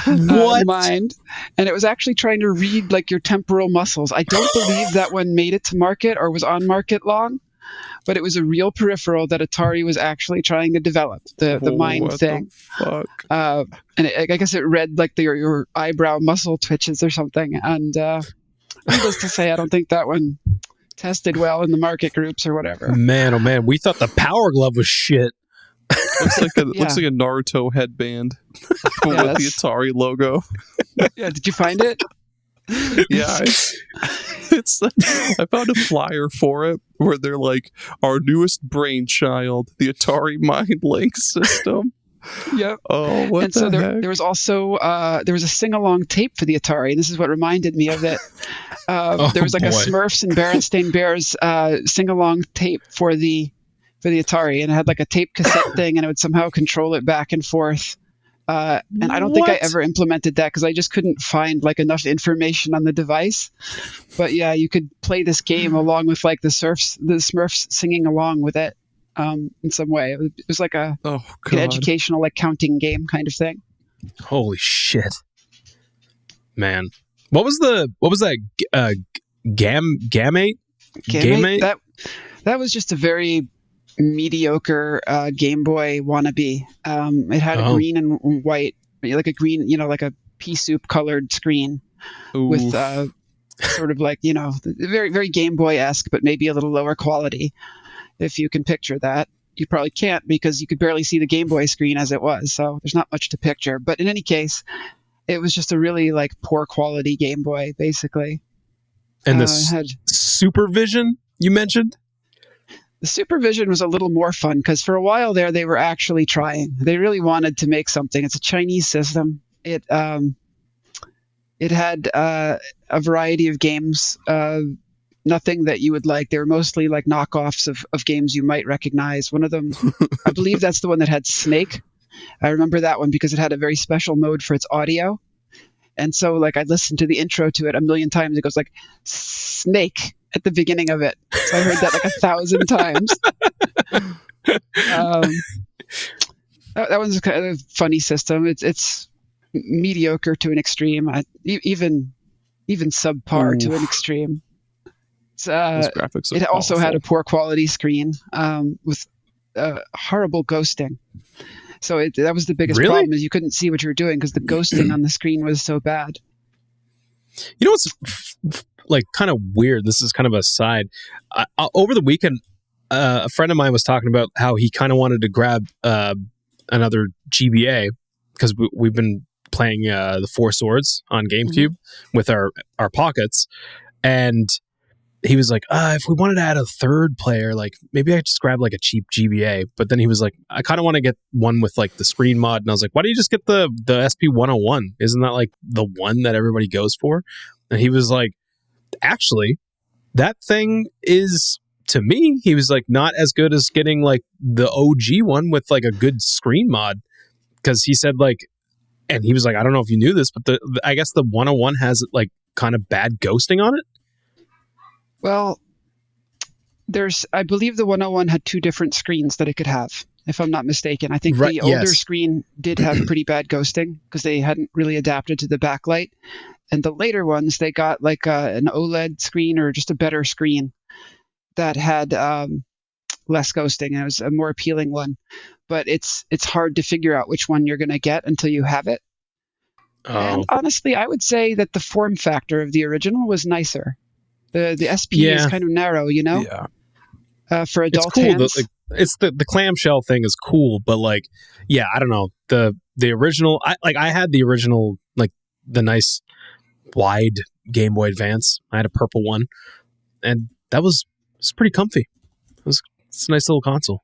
Mind, and it was actually trying to read like your temporal muscles. I don't believe that one made it to market or was on market long, but it was a real peripheral that Atari was actually trying to develop, the mind thing. The fuck? And I guess it read like your eyebrow muscle twitches or something. And needless to say, I don't think that one tested well in the market groups or whatever. Man, oh man, we thought the Power Glove was shit. Looks like a Naruto headband with the Atari logo. Yeah, did you find it? Yeah, it's I found a flyer for it where they're like, our newest brainchild, the Atari Mind Link system. Yep. Oh, what and the so heck? there was also there was a sing-along tape for the Atari, and this is what reminded me of it. There was like a Smurfs and Berenstain Bears sing-along tape for the Atari, and it had like a tape cassette thing, and it would somehow control it back and forth. And I don't think I ever implemented that because I just couldn't find like enough information on the device. But yeah, you could play this game along with like the Smurfs singing along with it in some way. It was like an educational like counting game kind of thing. Holy shit, man! What was that? Gamate? That was just a very mediocre Game Boy wannabe. It had a green and white, like a green, like a pea soup colored screen. with sort of like, very, very Game Boy-esque, but maybe a little lower quality, if you can picture that. You probably can't because you could barely see the Game Boy screen as it was, so there's not much to picture. But in any case, it was just a really like poor quality Game Boy, basically. And the Supervision you mentioned? The Supervision was a little more fun because for a while there, they were actually trying. They really wanted to make something. It's a Chinese system. It had a variety of games, nothing that you would like. They were mostly like knockoffs of games you might recognize. One of them, I believe that's the one that had Snake. I remember that one because it had a very special mode for its audio. And so like I listened to the intro to it a million times. It goes like Snake at the beginning of it. So I heard that like 1,000 times. That one's kind of a funny system. It's mediocre to an extreme, even subpar to an extreme. It also had a poor quality screen with horrible ghosting. So that was the biggest problem, is you couldn't see what you were doing because the ghosting on the screen was so bad. You know what's like kind of weird? This is kind of a side. Over the weekend, a friend of mine was talking about how he kind of wanted to grab another GBA because we've been playing the Four Swords on GameCube with our pockets, and he was like, if we wanted to add a third player, like maybe I just grab like a cheap GBA. But then he was like, I kind of want to get one with like the screen mod. And I was like, why don't you just get the SP101? Isn't that like the one that everybody goes for? And he was like, actually, that thing is, to me, he was like, not as good as getting like the OG one with like a good screen mod. Because he said like, and he was like, I don't know if you knew this, but I guess the 101 has like kind of bad ghosting on it. Well, I believe the 101 had 2 different screens that it could have, if I'm not mistaken. I think the older screen did have pretty bad ghosting because they hadn't really adapted to the backlight. And the later ones, they got like an OLED screen or just a better screen that had less ghosting. And it was a more appealing one. But it's hard to figure out which one you're going to get until you have it. Oh. And honestly, I would say that the form factor of the original was nicer. The SP is kind of narrow, for adult hands. It's the clamshell thing is cool, but like, yeah, I don't know. The original, I had the original, like the nice wide Game Boy Advance. I had a purple one, and it's pretty comfy. It's a nice little console.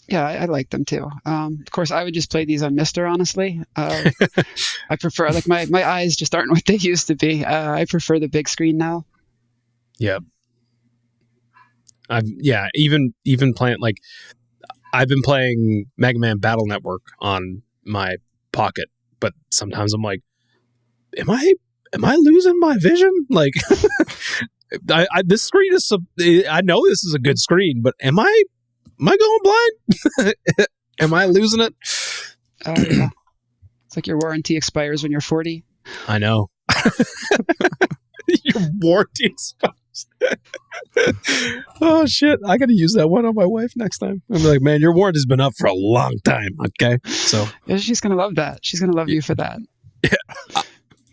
Yeah, I like them too. Of course, I would just play these on MiSTer, honestly. I prefer, like, my eyes just aren't what they used to be. I prefer the big screen now. Yeah. Even playing, like, I've been playing Mega Man Battle Network on my pocket, but sometimes I'm like, am I losing my vision? Like, this screen is, I know this is a good screen, but am I going blind? Am I losing it? Yeah. It's like your warranty expires when you're 40. I know. Your warranty expires. Oh, shit. I got to use that one on my wife next time. I'm like, man, your warranty's been up for a long time. Okay. So yeah, she's going to love that. She's going to love you for that. Yeah.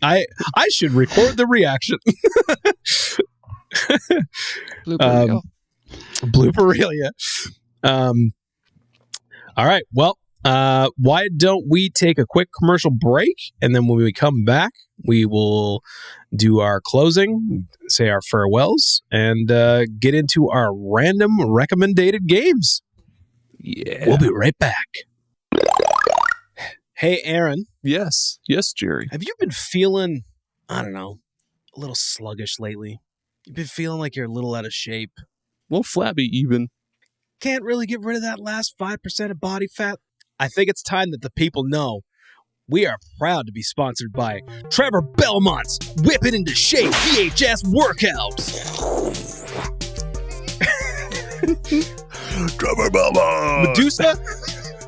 I should record the reaction. Blooper reel. Blooper reel, yeah. All right. Well, why don't we take a quick commercial break, and then when we come back, we will do our closing, say our farewells, and get into our random recommended games. Yeah. We'll be right back. Hey, Aaron. Yes, Jerry. Have you been feeling, I don't know, a little sluggish lately? You've been feeling like you're a little out of shape. A little flabby even. Can't really get rid of that last 5% of body fat? I think it's time that the people know. We are proud to be sponsored by Trevor Belmont's Whip It Into Shape VHS Workouts. Trevor Belmont!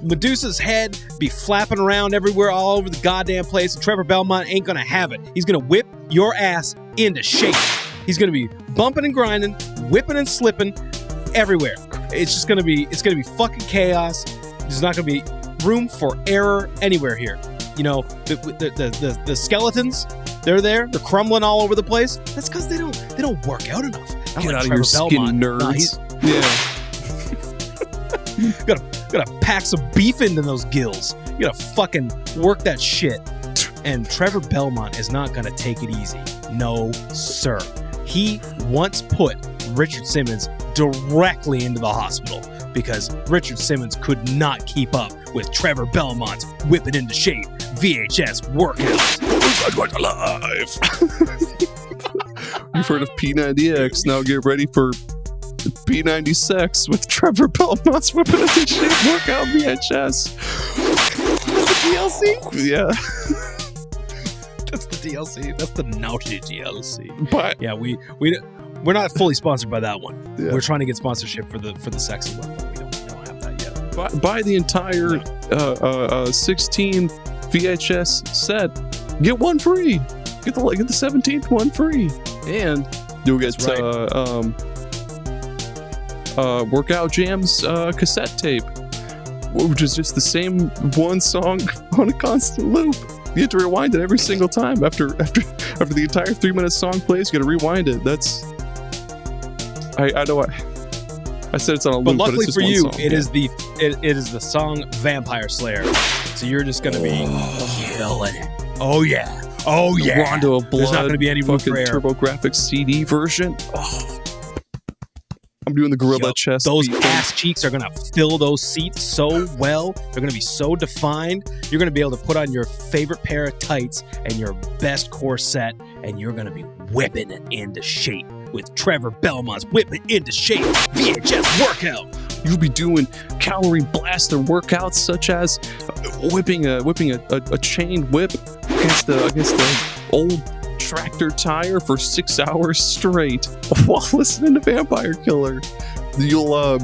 Medusa's head be flapping around everywhere, all over the goddamn place, and Trevor Belmont ain't gonna have it. He's gonna whip your ass into shape. He's gonna be bumping and grinding, whipping and slipping everywhere. It's gonna be fucking chaos. There's not gonna be room for error anywhere here. the skeletons, they're there, they're crumbling all over the place. That's because they don't work out enough. Get out of here, skinny nerds. Gotta pack some beef into those gills. You gotta fucking work that shit. And Trevor Belmont is not gonna take it easy. No, sir. He once put Richard Simmons directly into the hospital because Richard Simmons could not keep up with Trevor Belmont's whip it into shape VHS workout. Alive. You've heard of P90X. Now get ready for P90 Sex with Trevor Belmont's whip it into shape workout VHS. DLC? Yeah. That's the DLC. That's the naughty DLC. But yeah, we're not fully sponsored by that one. Yeah. We're trying to get sponsorship for the sexy one, but we don't have that yet. buy the entire 16 VHS set. Get one free. Get the 17th one free, and you'll get Workout Jams cassette tape, which is just the same one song on a constant loop. You have to rewind it every single time. After the entire 3-minute song plays, you got to rewind it. That's I know I said it's on a loop, but luckily it's for you, song. it is the song Vampire Slayer. So you're just gonna be killing it. Oh yeah. Oh yeah. Rondo of Blood. There's not gonna be any room fucking for error. TurboGrafx CD version. Oh. I'm doing the gorilla chest. Those beat. ass cheeks are going to fill those seats so well. They're going to be so defined. You're going to be able to put on your favorite pair of tights and your best corset, and you're going to be whipping it into shape with Trevor Belmont's Whip It Into Shape VHS workout. You'll be doing calorie blaster workouts such as whipping a chain whip against the old tractor tire for 6 hours straight while listening to Vampire Killer. You'll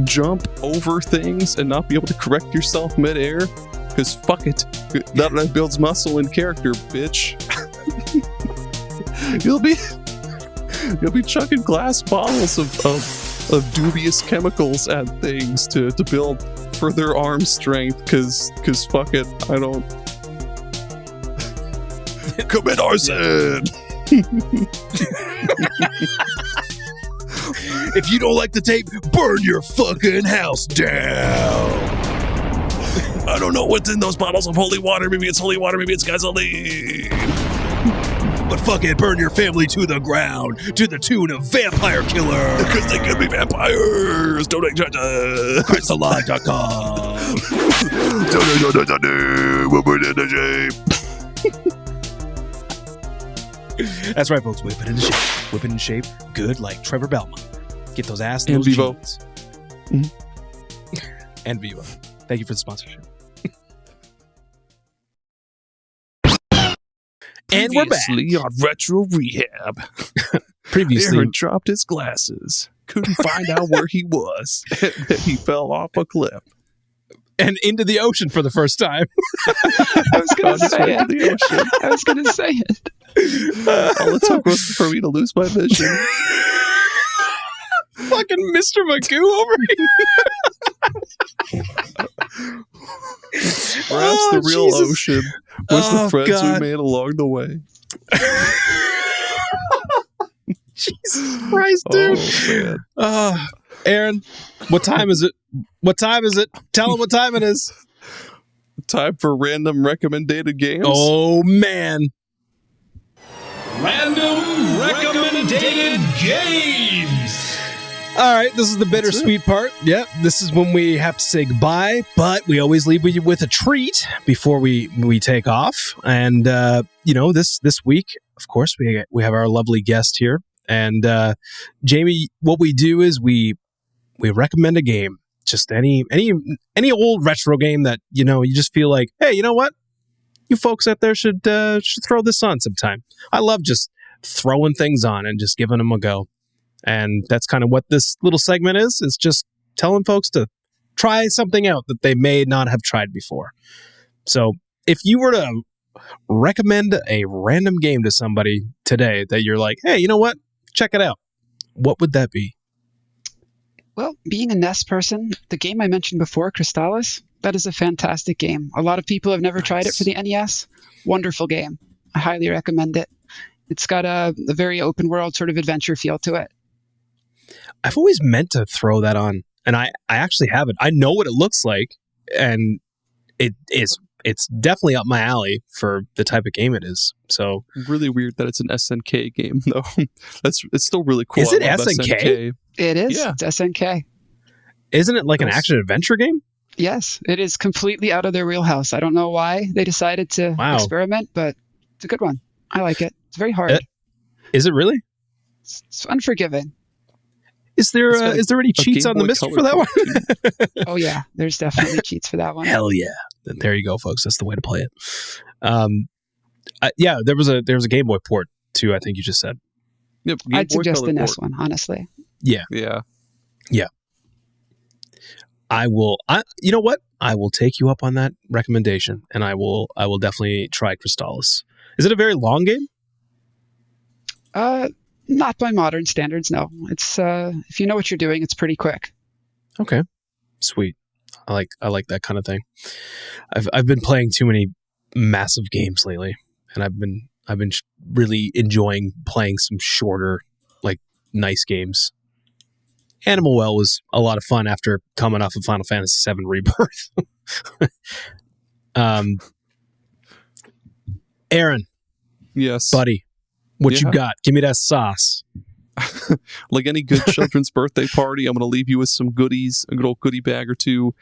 jump over things and not be able to correct yourself midair because fuck it, that builds muscle and character, bitch. You'll be chucking glass bottles of dubious chemicals at things to build further arm strength because fuck it, I don't commit arson. If you don't like the tape, burn your fucking house down. I don't know what's in those bottles of holy water. Maybe it's holy water, maybe it's gasoline. But fuck it, burn your family to the ground to the tune of Vampire Killer. Because they could be vampires. Donate ChristAlive.com. We'll put it in shape. That's right, folks. Whip it into shape. Whip it into shape. Good, like Trevor Belmont. Get those ass and Vivo. Mm-hmm. And Vivo. Thank you for the sponsorship. And we're back on Retro Rehab. Previously, Aaron dropped his glasses. Couldn't find out where he was. He fell off a cliff. And into the ocean for the first time. I was going to say it. I was going to say it. All it took was for me to lose my vision. Fucking Mr. Magoo over here. Perhaps the real Jesus. ocean was the friends we made along the way. Jesus Christ, dude. Oh, man. Aaron, what time is it? What time is it? Tell him what time it is. Time for random recommended games. Oh, man. Random recommended games. All right, this is the bittersweet part. Yep, this is when we have to say goodbye, but we always leave you with a treat before we take off. And this week, of course, we have our lovely guest here. And Jamie, what we do is we recommend a game, just any old retro game that you just feel like, hey, you know what? You folks out there should throw this on sometime. I love just throwing things on and just giving them a go. And that's kind of what this little segment is. It's just telling folks to try something out that they may not have tried before. So if you were to recommend a random game to somebody today that you're like, hey, you know what? Check it out. What would that be? Well, being a NES person, the game I mentioned before, Crystallis, That is a fantastic game. A lot of people have never tried it for the NES. Wonderful game. I highly recommend it. It's got a very open world sort of adventure feel to it. I've always meant to throw that on, and I actually haven't. I know what it looks like, and it's definitely up my alley for the type of game it is. So really weird that it's an SNK game though. It's still really cool. Is it SNK? It is. Yeah. It's SNK. Isn't it like an action adventure game? Yes, it is completely out of their wheelhouse. I don't know why they decided to experiment, but it's a good one. I like it. It's very hard. Is it really? It's unforgiving. Is there any cheats on the MiSTer for that one? Oh yeah, there's definitely cheats for that one. Hell yeah! There you go, folks. That's the way to play it. Yeah, there was a Game Boy port too. I think you just said. Yep. I'd suggest the NES one, honestly. Yeah. I will. You know what? I will take you up on that recommendation, and I will definitely try Crystalis. Is it a very long game? Not by modern standards, no. It's if you know what you're doing, it's pretty quick. Okay, sweet. I like that kind of thing. I've been playing too many massive games lately, and I've been really enjoying playing some shorter, like nice games. Animal Well was a lot of fun after coming off of Final Fantasy VII Rebirth. Aaron. Yes. Buddy. What you got? Give me that sauce. Like any good children's birthday party, I'm going to leave you with some goodies, a good old goodie bag or two.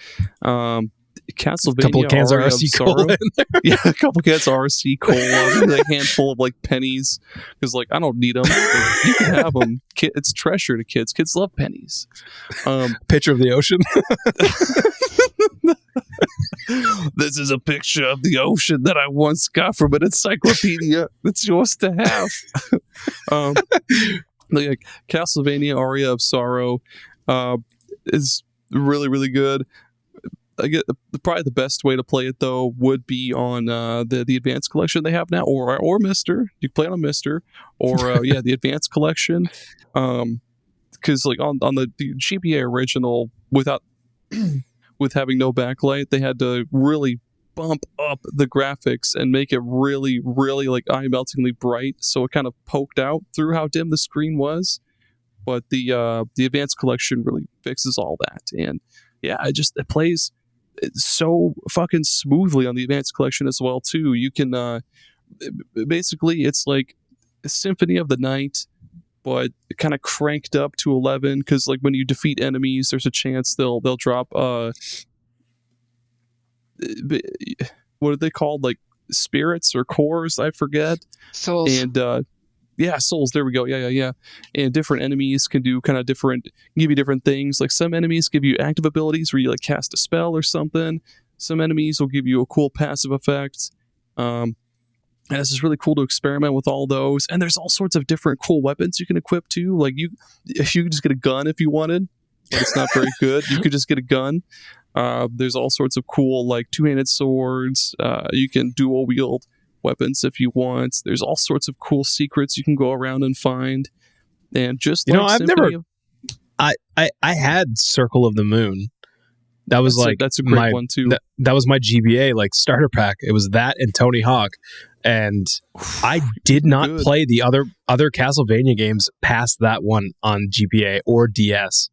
Castlevania, a couple of cans of RC Cola in there. Yeah, a couple cans of RC Cola, a handful of like pennies, because like I don't need them. Like, you can have them. It's treasure to kids. Kids love pennies. Picture of the ocean. This is a picture of the ocean that I once got from an encyclopedia. It's yours to have. Like Castlevania Aria of Sorrow is really, really good. I get probably the best way to play it though would be on the advanced collection they have now, or MiSTer. You can play it on MiSTer, or the advanced collection. Because like on the GBA original, without with having no backlight, they had to really bump up the graphics and make it really, really like eye-meltingly bright, so it kind of poked out through how dim the screen was. But the advanced collection really fixes all that, and yeah, it plays so fucking smoothly on the advanced collection as well too. You can basically it's like a Symphony of the Night, but kind of cranked up to 11, because like when you defeat enemies, there's a chance they'll drop what are they called, like spirits or cores, I forget. Souls. And souls, there we go. Yeah. And different enemies can do kind of give you different things. Like some enemies give you active abilities where you like cast a spell or something. Some enemies will give you a cool passive effect. And it's just really cool to experiment with all those. And there's all sorts of different cool weapons you can equip too. Like you could just get a gun if you wanted, but it's not very good. You could just get a gun. There's all sorts of cool like two-handed swords. You can dual wield weapons if you want. There's all sorts of cool secrets you can go around and find. And just I had Circle of the Moon. That was that's a great one too. That was my GBA like starter pack. It was that and Tony Hawk, and I did not play the other Castlevania games past that one on GBA or DS.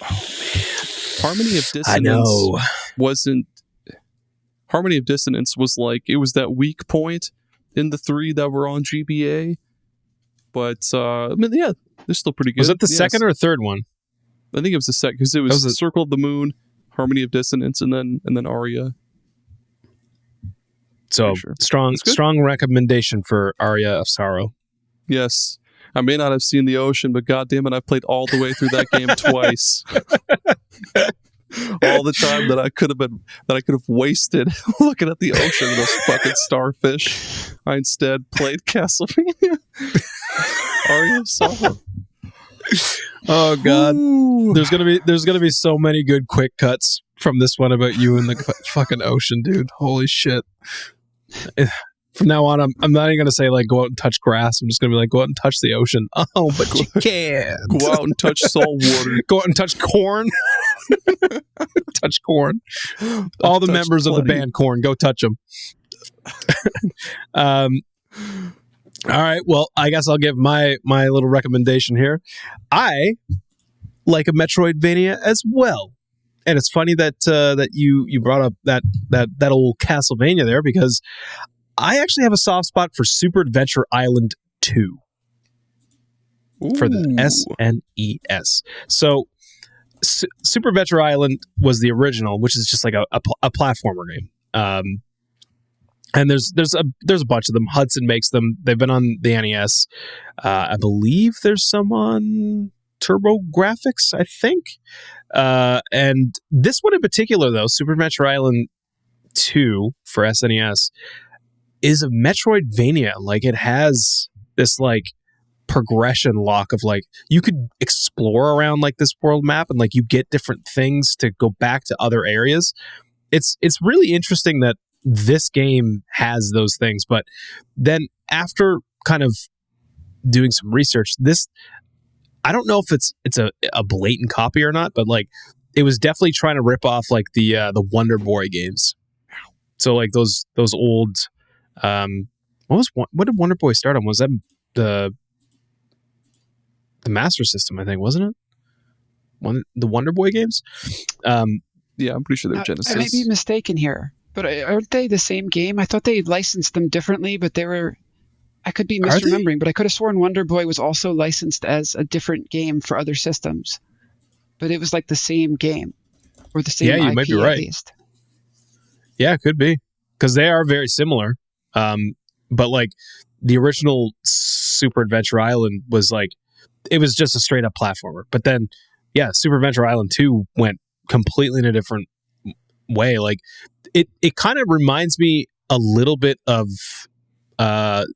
Oh man, Harmony of Dissonance wasn't. Harmony of Dissonance was like, it was that weak point in the three that were on GBA. But, I mean, yeah, they're still pretty good. Was it the second or third one? I think it was the second, because it was the Circle of the Moon, Harmony of Dissonance, and then Aria. So, strong recommendation for Aria of Sorrow. Yes. I may not have seen the ocean, but goddamn it, I've played all the way through that game twice. All the time that I could have wasted looking at the ocean with those fucking starfish. I instead played Castlevania. Aria of Sorrow. Oh god. Ooh. There's gonna be so many good quick cuts from this one about you in the fucking ocean, dude. Holy shit. From now on, I'm not even going to say, like, go out and touch grass. I'm just going to be like, go out and touch the ocean. Oh, but you can't. Go out and touch salt water. Go out and touch corn. Touch Korn. All the members of the band Korn, go touch them. All right. Well, I guess I'll give my little recommendation here. I like a Metroidvania as well. And it's funny that you brought up that old Castlevania there, because I actually have a soft spot for Super Adventure Island 2. Ooh. For the SNES. So Super Adventure Island was the original, which is just like a platformer game. And there's a bunch of them. Hudson makes them. They've been on the NES. I believe there's some on TurboGrafx, I think. And this one in particular, though, Super Adventure Island 2 for SNES, is a Metroidvania. Like, it has this like progression lock of like, you could explore around like this world map, and like you get different things to go back to other areas. It's really interesting that this game has those things. But then after kind of doing some research, this, I don't know if it's a blatant copy or not, but like it was definitely trying to rip off like the Wonder Boy games. So like those old what did Wonder Boy start on? Was that the Master System, I think, wasn't it? The Wonder Boy games? Yeah, I'm pretty sure they're Genesis. I may be mistaken here, but aren't they the same game? I thought they licensed them differently, but they were... I could be misremembering, but I could have sworn Wonder Boy was also licensed as a different game for other systems. But it was like the same game, or the same IP, might be right. At least. Yeah, it could be, because they are very similar. But like the original Super Adventure Island was like, it was just a straight up platformer. But then, yeah, Super Adventure Island 2 went completely in a different way. Like it kind of reminds me a little bit of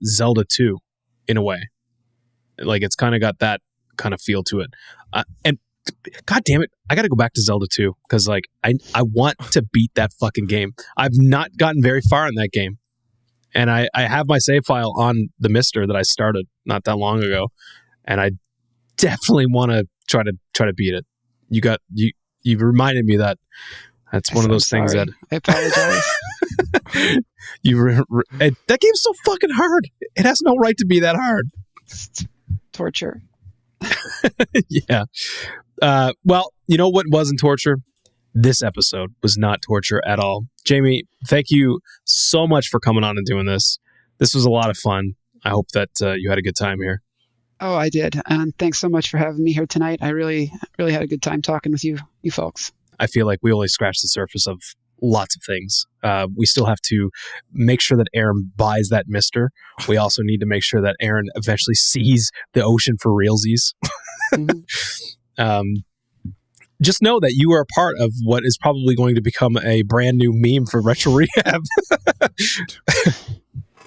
Zelda 2 in a way. Like it's kind of got that kind of feel to it. And God damn it, I got to go back to Zelda 2 because like I want to beat that fucking game. I've not gotten very far in that game. And I have my save file on the MiSTer that I started not that long ago, and I definitely want to try to beat it. You reminded me that that's one of those things that I apologize. That game's so fucking hard. It has no right to be that hard. It's torture. Yeah. Well, you know what wasn't torture? This episode was not torture at all. Jamie, thank you so much for coming on and doing this. This was a lot of fun. I hope that you had a good time here. Oh, I did. And thanks so much for having me here tonight. I really had a good time talking with you folks. I feel like we only scratched the surface of lots of things. We still have to make sure that Aaron buys that MiSTer. We also need to make sure that Aaron eventually sees the ocean for realsies. Just know that you are a part of what is probably going to become a brand new meme for Retro Rehab.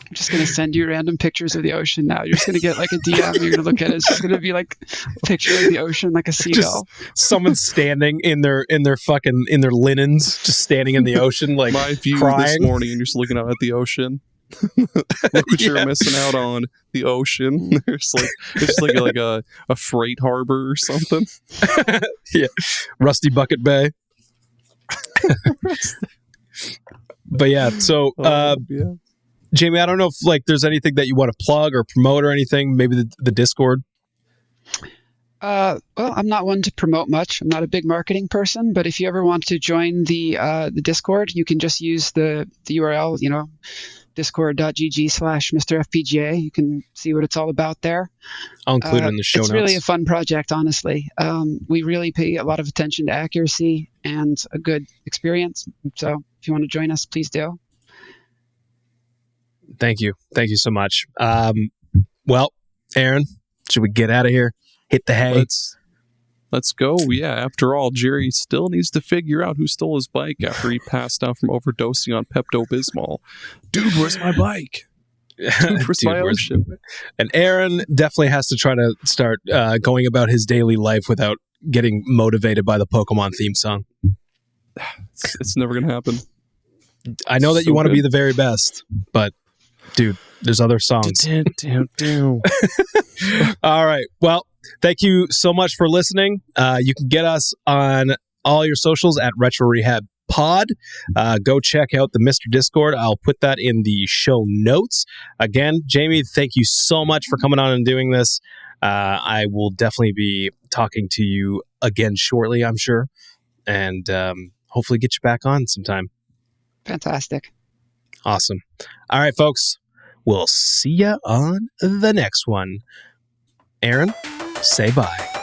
I'm just going to send you random pictures of the ocean now. You're just going to get like a DM. You're going to look at it. It's just going to be like a picture of the ocean, like a seagull. Just someone standing in their linens, just standing in the ocean, like my view crying. This morning, and just looking out at the ocean. Look what you're missing out on, the ocean. There's like it's like a freight harbor or something. Yeah, Rusty Bucket Bay. But yeah, so yeah. Jamie, I don't know if like there's anything that you want to plug or promote or anything. Maybe the Discord. Well, I'm not one to promote much. I'm not a big marketing person, but if you ever want to join the Discord, you can just use the URL, discord.gg/MrFPGA. You can see what it's all about there. I'll include it in the show notes. It's really a fun project, honestly. We really pay a lot of attention to accuracy and a good experience. So if you want to join us, please do. Thank you so much. Well, Aaron, should we get out of here? Hit the hay. Let's go. Yeah, after all, Jerry still needs to figure out who stole his bike after he passed out from overdosing on Pepto-Bismol. Dude, where's my bike? Dude, where's my ocean? And Aaron definitely has to try to start going about his daily life without getting motivated by the Pokemon theme song. It's never going to happen. I know that you want to be the very best, but dude, there's other songs. All right. Well, thank you so much for listening. You can get us on all your socials at Retro Rehab Pod. Go check out the MiSTer Discord. I'll put that in the show notes. Again, Jamie, thank you so much for coming on and doing this. I will definitely be talking to you again shortly, I'm sure, and hopefully get you back on sometime. Fantastic. Awesome. All right, folks. We'll see you on the next one. Aaron, say bye.